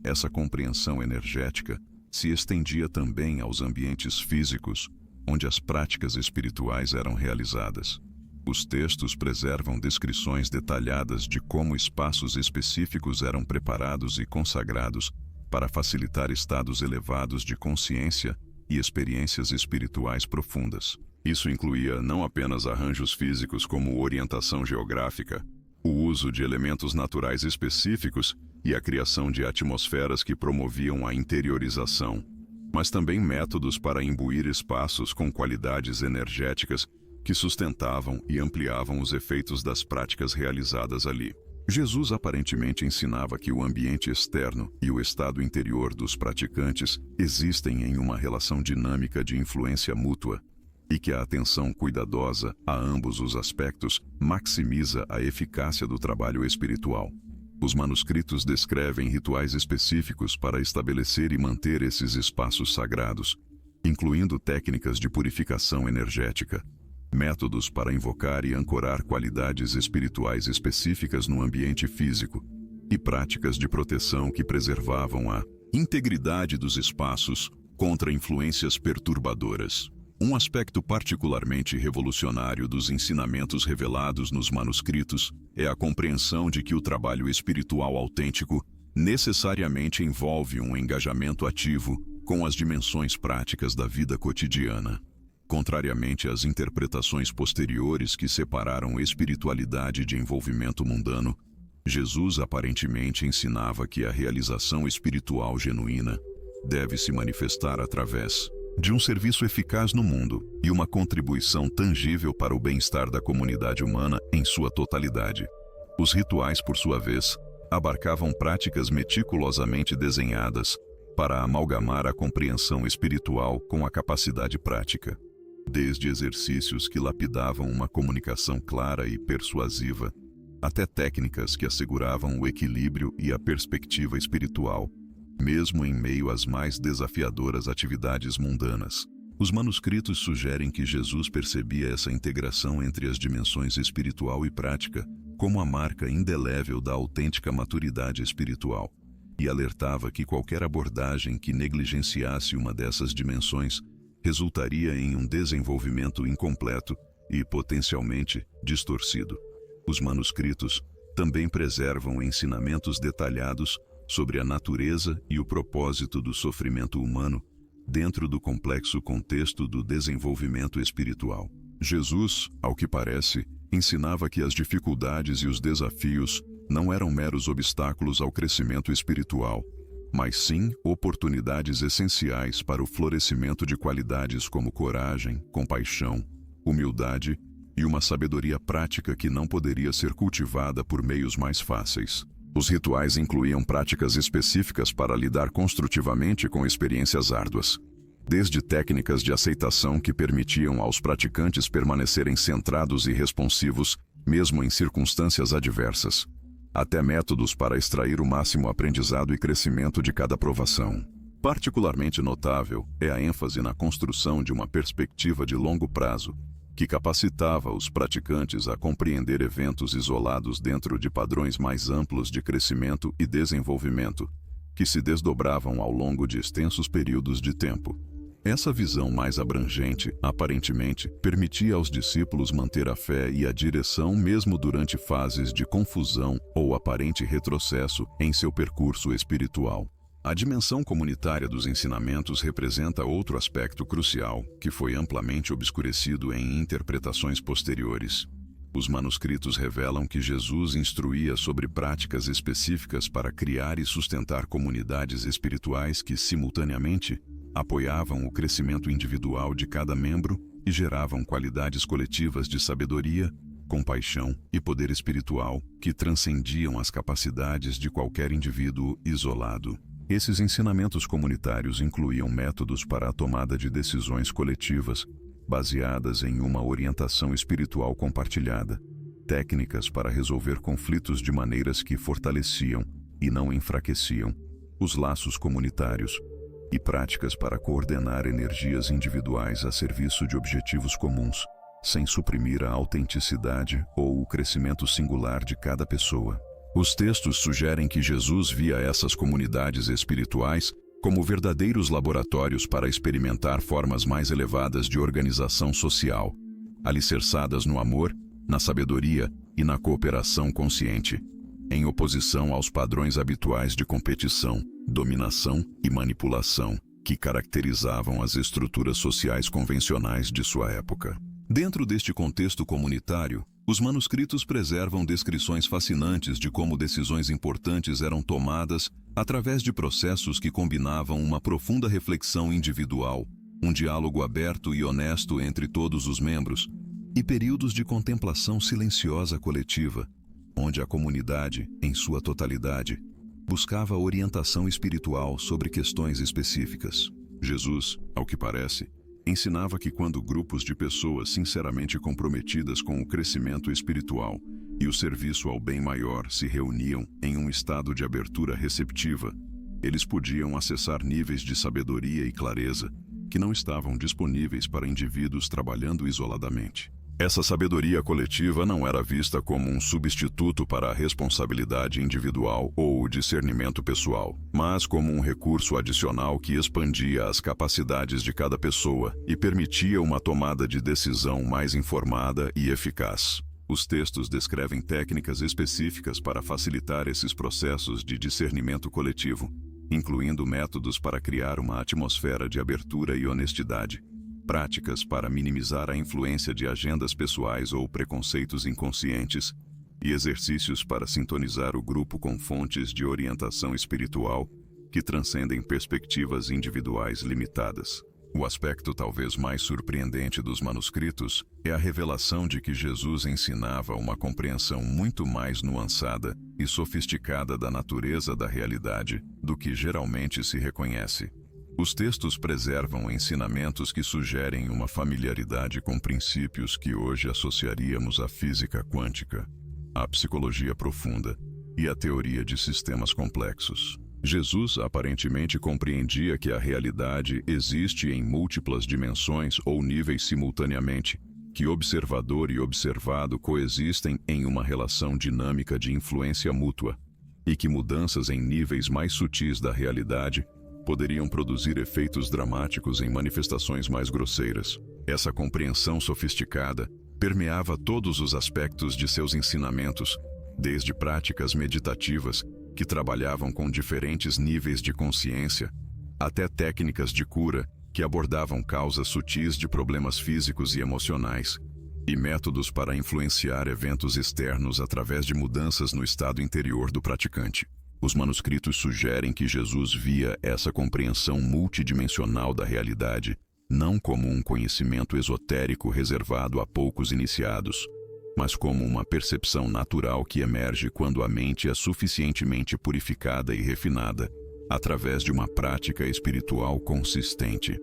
Essa compreensão energética se estendia também aos ambientes físicos, onde as práticas espirituais eram realizadas. Os textos preservam descrições detalhadas de como espaços específicos eram preparados e consagrados para facilitar estados elevados de consciência e experiências espirituais profundas. Isso incluía não apenas arranjos físicos como orientação geográfica, o uso de elementos naturais específicos e a criação de atmosferas que promoviam a interiorização, mas também métodos para imbuir espaços com qualidades energéticas que sustentavam e ampliavam os efeitos das práticas realizadas ali. Jesus aparentemente ensinava que o ambiente externo e o estado interior dos praticantes existem em uma relação dinâmica de influência mútua e que a atenção cuidadosa a ambos os aspectos maximiza a eficácia do trabalho espiritual. Os manuscritos descrevem rituais específicos para estabelecer e manter esses espaços sagrados, incluindo técnicas de purificação energética, métodos para invocar e ancorar qualidades espirituais específicas no ambiente físico e práticas de proteção que preservavam a integridade dos espaços contra influências perturbadoras. Um aspecto particularmente revolucionário dos ensinamentos revelados nos manuscritos é a compreensão de que o trabalho espiritual autêntico necessariamente envolve um engajamento ativo com as dimensões práticas da vida cotidiana. Contrariamente às interpretações posteriores que separaram espiritualidade de envolvimento mundano, Jesus aparentemente ensinava que a realização espiritual genuína deve se manifestar através de um serviço eficaz no mundo e uma contribuição tangível para o bem-estar da comunidade humana em sua totalidade. Os rituais, por sua vez, abarcavam práticas meticulosamente desenhadas para amalgamar a compreensão espiritual com a capacidade prática. Desde exercícios que lapidavam uma comunicação clara e persuasiva, até técnicas que asseguravam o equilíbrio e a perspectiva espiritual, mesmo em meio às mais desafiadoras atividades mundanas. Os manuscritos sugerem que Jesus percebia essa integração entre as dimensões espiritual e prática como a marca indelével da autêntica maturidade espiritual, e alertava que qualquer abordagem que negligenciasse uma dessas dimensões resultaria em um desenvolvimento incompleto e potencialmente distorcido. Os manuscritos também preservam ensinamentos detalhados sobre a natureza e o propósito do sofrimento humano dentro do complexo contexto do desenvolvimento espiritual. Jesus, ao que parece, ensinava que as dificuldades e os desafios não eram meros obstáculos ao crescimento espiritual, mas sim oportunidades essenciais para o florescimento de qualidades como coragem, compaixão, humildade e uma sabedoria prática que não poderia ser cultivada por meios mais fáceis. Os rituais incluíam práticas específicas para lidar construtivamente com experiências árduas, desde técnicas de aceitação que permitiam aos praticantes permanecerem centrados e responsivos, mesmo em circunstâncias adversas, até métodos para extrair o máximo aprendizado e crescimento de cada provação. Particularmente notável é a ênfase na construção de uma perspectiva de longo prazo, que capacitava os praticantes a compreender eventos isolados dentro de padrões mais amplos de crescimento e desenvolvimento, que se desdobravam ao longo de extensos períodos de tempo. Essa visão mais abrangente, aparentemente, permitia aos discípulos manter a fé e a direção mesmo durante fases de confusão ou aparente retrocesso em seu percurso espiritual. A dimensão comunitária dos ensinamentos representa outro aspecto crucial, que foi amplamente obscurecido em interpretações posteriores. Os manuscritos revelam que Jesus instruía sobre práticas específicas para criar e sustentar comunidades espirituais que, simultaneamente, apoiavam o crescimento individual de cada membro e geravam qualidades coletivas de sabedoria, compaixão e poder espiritual que transcendiam as capacidades de qualquer indivíduo isolado. Esses ensinamentos comunitários incluíam métodos para a tomada de decisões coletivas, baseadas em uma orientação espiritual compartilhada, técnicas para resolver conflitos de maneiras que fortaleciam e não enfraqueciam os laços comunitários, e práticas para coordenar energias individuais a serviço de objetivos comuns, sem suprimir a autenticidade ou o crescimento singular de cada pessoa. Os textos sugerem que Jesus via essas comunidades espirituais como verdadeiros laboratórios para experimentar formas mais elevadas de organização social, alicerçadas no amor, na sabedoria e na cooperação consciente, em oposição aos padrões habituais de competição, dominação e manipulação que caracterizavam as estruturas sociais convencionais de sua época. Dentro deste contexto comunitário, os manuscritos preservam descrições fascinantes de como decisões importantes eram tomadas através de processos que combinavam uma profunda reflexão individual, um diálogo aberto e honesto entre todos os membros, e períodos de contemplação silenciosa coletiva, onde a comunidade, em sua totalidade, buscava orientação espiritual sobre questões específicas. Jesus, ao que parece, ensinava que quando grupos de pessoas sinceramente comprometidas com o crescimento espiritual e o serviço ao bem maior se reuniam em um estado de abertura receptiva, eles podiam acessar níveis de sabedoria e clareza que não estavam disponíveis para indivíduos trabalhando isoladamente. Essa sabedoria coletiva não era vista como um substituto para a responsabilidade individual ou o discernimento pessoal, mas como um recurso adicional que expandia as capacidades de cada pessoa e permitia uma tomada de decisão mais informada e eficaz. Os textos descrevem técnicas específicas para facilitar esses processos de discernimento coletivo, incluindo métodos para criar uma atmosfera de abertura e honestidade, práticas para minimizar a influência de agendas pessoais ou preconceitos inconscientes, e exercícios para sintonizar o grupo com fontes de orientação espiritual que transcendem perspectivas individuais limitadas. O aspecto talvez mais surpreendente dos manuscritos é a revelação de que Jesus ensinava uma compreensão muito mais nuançada e sofisticada da natureza da realidade do que geralmente se reconhece. Os textos preservam ensinamentos que sugerem uma familiaridade com princípios que hoje associaríamos à física quântica, à psicologia profunda e à teoria de sistemas complexos. Jesus aparentemente compreendia que a realidade existe em múltiplas dimensões ou níveis simultaneamente, que observador e observado coexistem em uma relação dinâmica de influência mútua, e que mudanças em níveis mais sutis da realidade poderiam produzir efeitos dramáticos em manifestações mais grosseiras. Essa compreensão sofisticada permeava todos os aspectos de seus ensinamentos, desde práticas meditativas que trabalhavam com diferentes níveis de consciência, até técnicas de cura que abordavam causas sutis de problemas físicos e emocionais, e métodos para influenciar eventos externos através de mudanças no estado interior do praticante. Os manuscritos sugerem que Jesus via essa compreensão multidimensional da realidade não como um conhecimento esotérico reservado a poucos iniciados, mas como uma percepção natural que emerge quando a mente é suficientemente purificada e refinada através de uma prática espiritual consistente.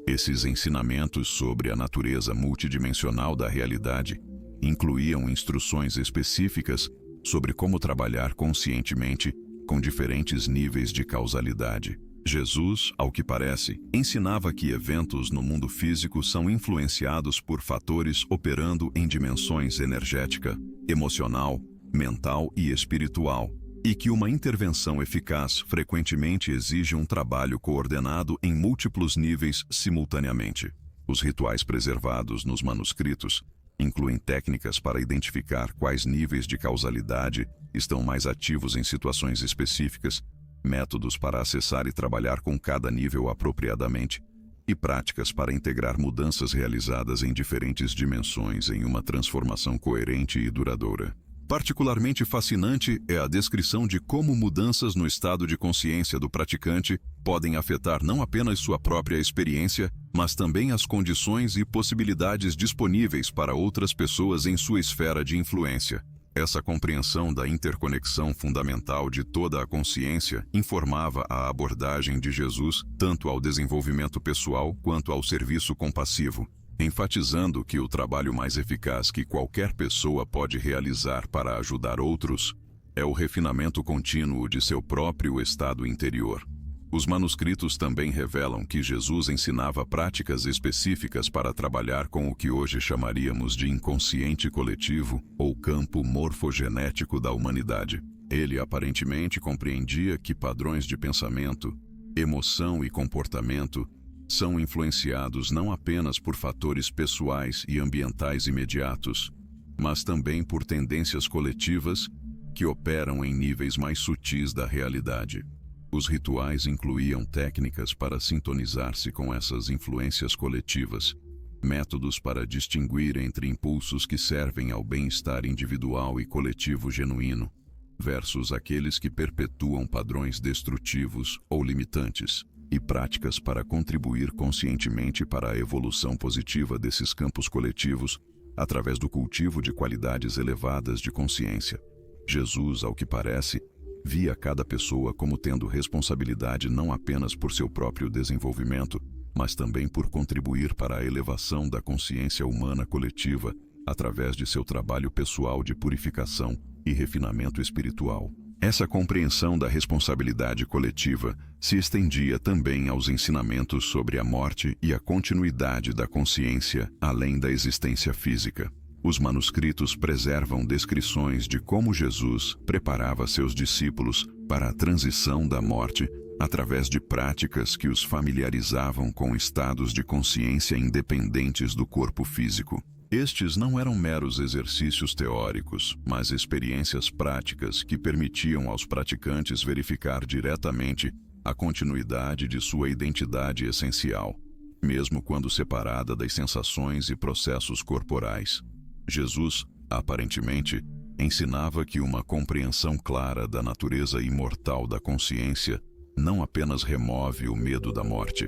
Esses ensinamentos sobre a natureza multidimensional da realidade incluíam instruções específicas sobre como trabalhar conscientemente com diferentes níveis de causalidade. Jesus, ao que parece, ensinava que eventos no mundo físico são influenciados por fatores operando em dimensões energética, emocional, mental e espiritual, e que uma intervenção eficaz frequentemente exige um trabalho coordenado em múltiplos níveis simultaneamente. Os rituais preservados nos manuscritos incluem técnicas para identificar quais níveis de causalidade estão mais ativos em situações específicas, métodos para acessar e trabalhar com cada nível apropriadamente, e práticas para integrar mudanças realizadas em diferentes dimensões em uma transformação coerente e duradoura. Particularmente fascinante é a descrição de como mudanças no estado de consciência do praticante podem afetar não apenas sua própria experiência, mas também as condições e possibilidades disponíveis para outras pessoas em sua esfera de influência. Essa compreensão da interconexão fundamental de toda a consciência informava a abordagem de Jesus tanto ao desenvolvimento pessoal quanto ao serviço compassivo, enfatizando que o trabalho mais eficaz que qualquer pessoa pode realizar para ajudar outros é o refinamento contínuo de seu próprio estado interior. Os manuscritos também revelam que Jesus ensinava práticas específicas para trabalhar com o que hoje chamaríamos de inconsciente coletivo ou campo morfogenético da humanidade. Ele aparentemente compreendia que padrões de pensamento, emoção e comportamento são influenciados não apenas por fatores pessoais e ambientais imediatos, mas também por tendências coletivas que operam em níveis mais sutis da realidade. Os rituais incluíam técnicas para sintonizar-se com essas influências coletivas, métodos para distinguir entre impulsos que servem ao bem-estar individual e coletivo genuíno, versus aqueles que perpetuam padrões destrutivos ou limitantes, e práticas para contribuir conscientemente para a evolução positiva desses campos coletivos através do cultivo de qualidades elevadas de consciência. Jesus, ao que parece, via cada pessoa como tendo responsabilidade não apenas por seu próprio desenvolvimento, mas também por contribuir para a elevação da consciência humana coletiva através de seu trabalho pessoal de purificação e refinamento espiritual. Essa compreensão da responsabilidade coletiva se estendia também aos ensinamentos sobre a morte e a continuidade da consciência além da existência física. Os manuscritos preservam descrições de como Jesus preparava seus discípulos para a transição da morte através de práticas que os familiarizavam com estados de consciência independentes do corpo físico. Estes não eram meros exercícios teóricos, mas experiências práticas que permitiam aos praticantes verificar diretamente a continuidade de sua identidade essencial, mesmo quando separada das sensações e processos corporais. Jesus, aparentemente, ensinava que uma compreensão clara da natureza imortal da consciência não apenas remove o medo da morte,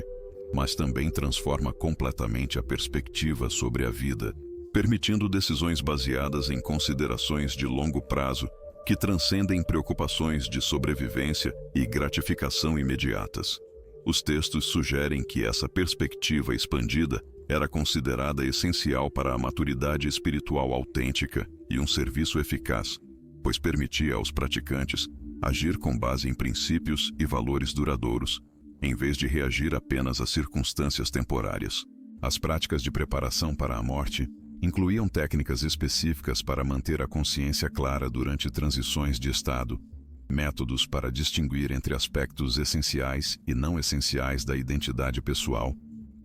mas também transforma completamente a perspectiva sobre a vida, permitindo decisões baseadas em considerações de longo prazo que transcendem preocupações de sobrevivência e gratificação imediatas. Os textos sugerem que essa perspectiva expandida era considerada essencial para a maturidade espiritual autêntica e um serviço eficaz, pois permitia aos praticantes agir com base em princípios e valores duradouros, em vez de reagir apenas a circunstâncias temporárias. As práticas de preparação para a morte Incluíam técnicas específicas para manter a consciência clara durante transições de estado, métodos para distinguir entre aspectos essenciais e não essenciais da identidade pessoal,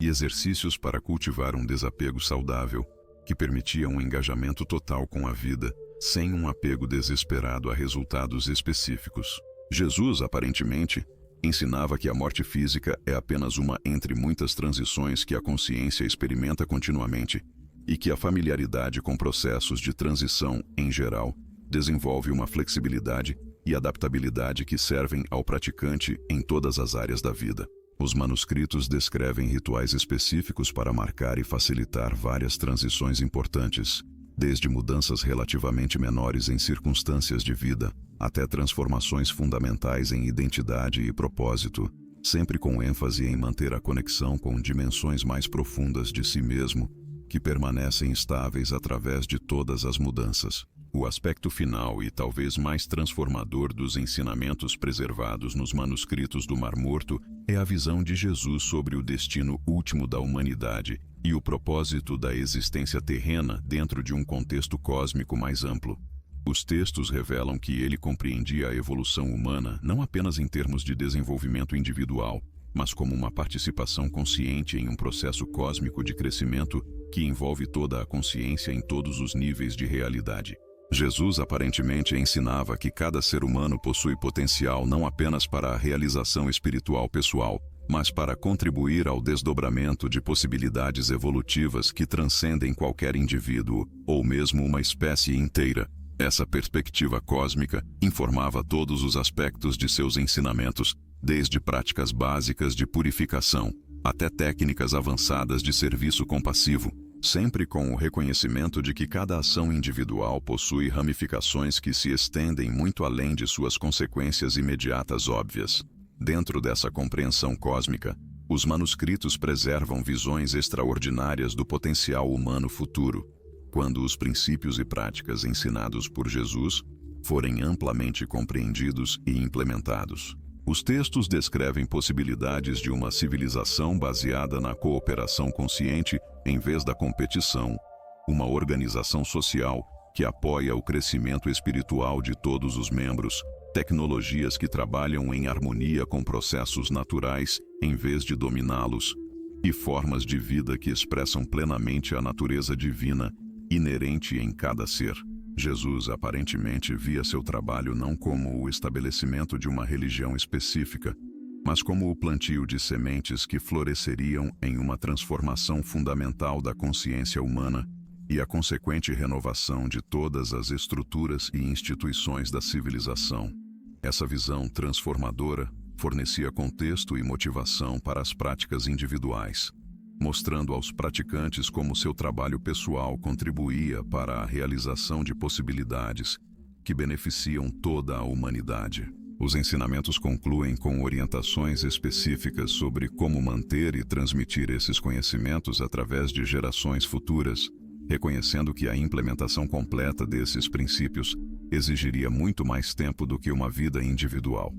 e exercícios para cultivar um desapego saudável, que permitia um engajamento total com a vida, sem um apego desesperado a resultados específicos. Jesus, aparentemente, ensinava que a morte física é apenas uma entre muitas transições que a consciência experimenta continuamente, e que a familiaridade com processos de transição, em geral, desenvolve uma flexibilidade e adaptabilidade que servem ao praticante em todas as áreas da vida. Os manuscritos descrevem rituais específicos para marcar e facilitar várias transições importantes, desde mudanças relativamente menores em circunstâncias de vida, até transformações fundamentais em identidade e propósito, sempre com ênfase em manter a conexão com dimensões mais profundas de si mesmo, que permanecem estáveis através de todas as mudanças. O aspecto final e talvez mais transformador dos ensinamentos preservados nos manuscritos do Mar Morto é a visão de Jesus sobre o destino último da humanidade e o propósito da existência terrena dentro de um contexto cósmico mais amplo. Os textos revelam que ele compreendia a evolução humana não apenas em termos de desenvolvimento individual, mas como uma participação consciente em um processo cósmico de crescimento que envolve toda a consciência em todos os níveis de realidade. Jesus aparentemente ensinava que cada ser humano possui potencial não apenas para a realização espiritual pessoal, mas para contribuir ao desdobramento de possibilidades evolutivas que transcendem qualquer indivíduo, ou mesmo uma espécie inteira. Essa perspectiva cósmica informava todos os aspectos de seus ensinamentos, desde práticas básicas de purificação, até técnicas avançadas de serviço compassivo, sempre com o reconhecimento de que cada ação individual possui ramificações que se estendem muito além de suas consequências imediatas óbvias. Dentro dessa compreensão cósmica, os manuscritos preservam visões extraordinárias do potencial humano futuro, quando os princípios e práticas ensinados por Jesus forem amplamente compreendidos e implementados. Os textos descrevem possibilidades de uma civilização baseada na cooperação consciente em vez da competição, uma organização social que apoia o crescimento espiritual de todos os membros, tecnologias que trabalham em harmonia com processos naturais em vez de dominá-los, e formas de vida que expressam plenamente a natureza divina inerente em cada ser. Jesus aparentemente via seu trabalho não como o estabelecimento de uma religião específica, mas como o plantio de sementes que floresceriam em uma transformação fundamental da consciência humana e a consequente renovação de todas as estruturas e instituições da civilização. Essa visão transformadora fornecia contexto e motivação para as práticas individuais, mostrando aos praticantes como seu trabalho pessoal contribuía para a realização de possibilidades que beneficiam toda a humanidade. Os ensinamentos concluem com orientações específicas sobre como manter e transmitir esses conhecimentos através de gerações futuras, reconhecendo que a implementação completa desses princípios exigiria muito mais tempo do que uma vida individual.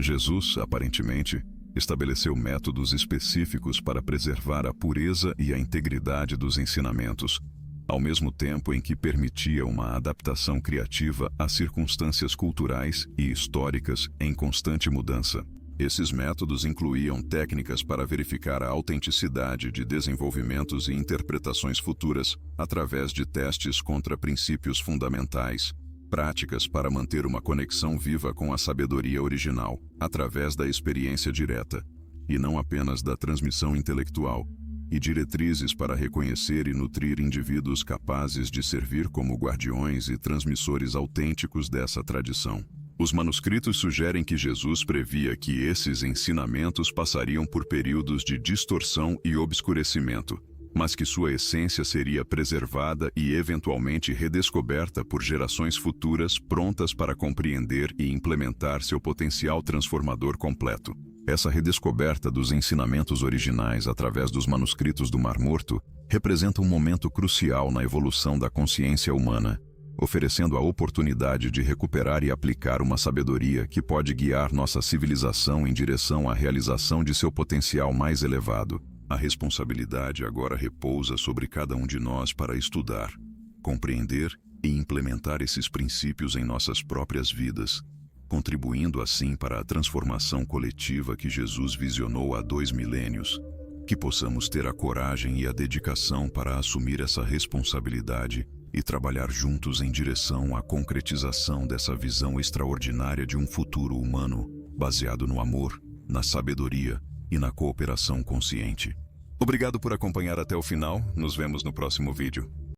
Jesus, aparentemente, estabeleceu métodos específicos para preservar a pureza e a integridade dos ensinamentos, ao mesmo tempo em que permitia uma adaptação criativa a circunstâncias culturais e históricas em constante mudança. Esses métodos incluíam técnicas para verificar a autenticidade de desenvolvimentos e interpretações futuras através de testes contra princípios fundamentais, práticas para manter uma conexão viva com a sabedoria original, através da experiência direta, e não apenas da transmissão intelectual, e diretrizes para reconhecer e nutrir indivíduos capazes de servir como guardiões e transmissores autênticos dessa tradição. Os manuscritos sugerem que Jesus previa que esses ensinamentos passariam por períodos de distorção e obscurecimento, mas que sua essência seria preservada e eventualmente redescoberta por gerações futuras prontas para compreender e implementar seu potencial transformador completo. Essa redescoberta dos ensinamentos originais através dos manuscritos do Mar Morto representa um momento crucial na evolução da consciência humana, oferecendo a oportunidade de recuperar e aplicar uma sabedoria que pode guiar nossa civilização em direção à realização de seu potencial mais elevado. A responsabilidade agora repousa sobre cada um de nós para estudar, compreender e implementar esses princípios em nossas próprias vidas, contribuindo assim para a transformação coletiva que Jesus visionou há 2 milênios. Que possamos ter a coragem e a dedicação para assumir essa responsabilidade e trabalhar juntos em direção à concretização dessa visão extraordinária de um futuro humano, baseado no amor, na sabedoria e na cooperação consciente. Obrigado por acompanhar até o final. Nos vemos no próximo vídeo.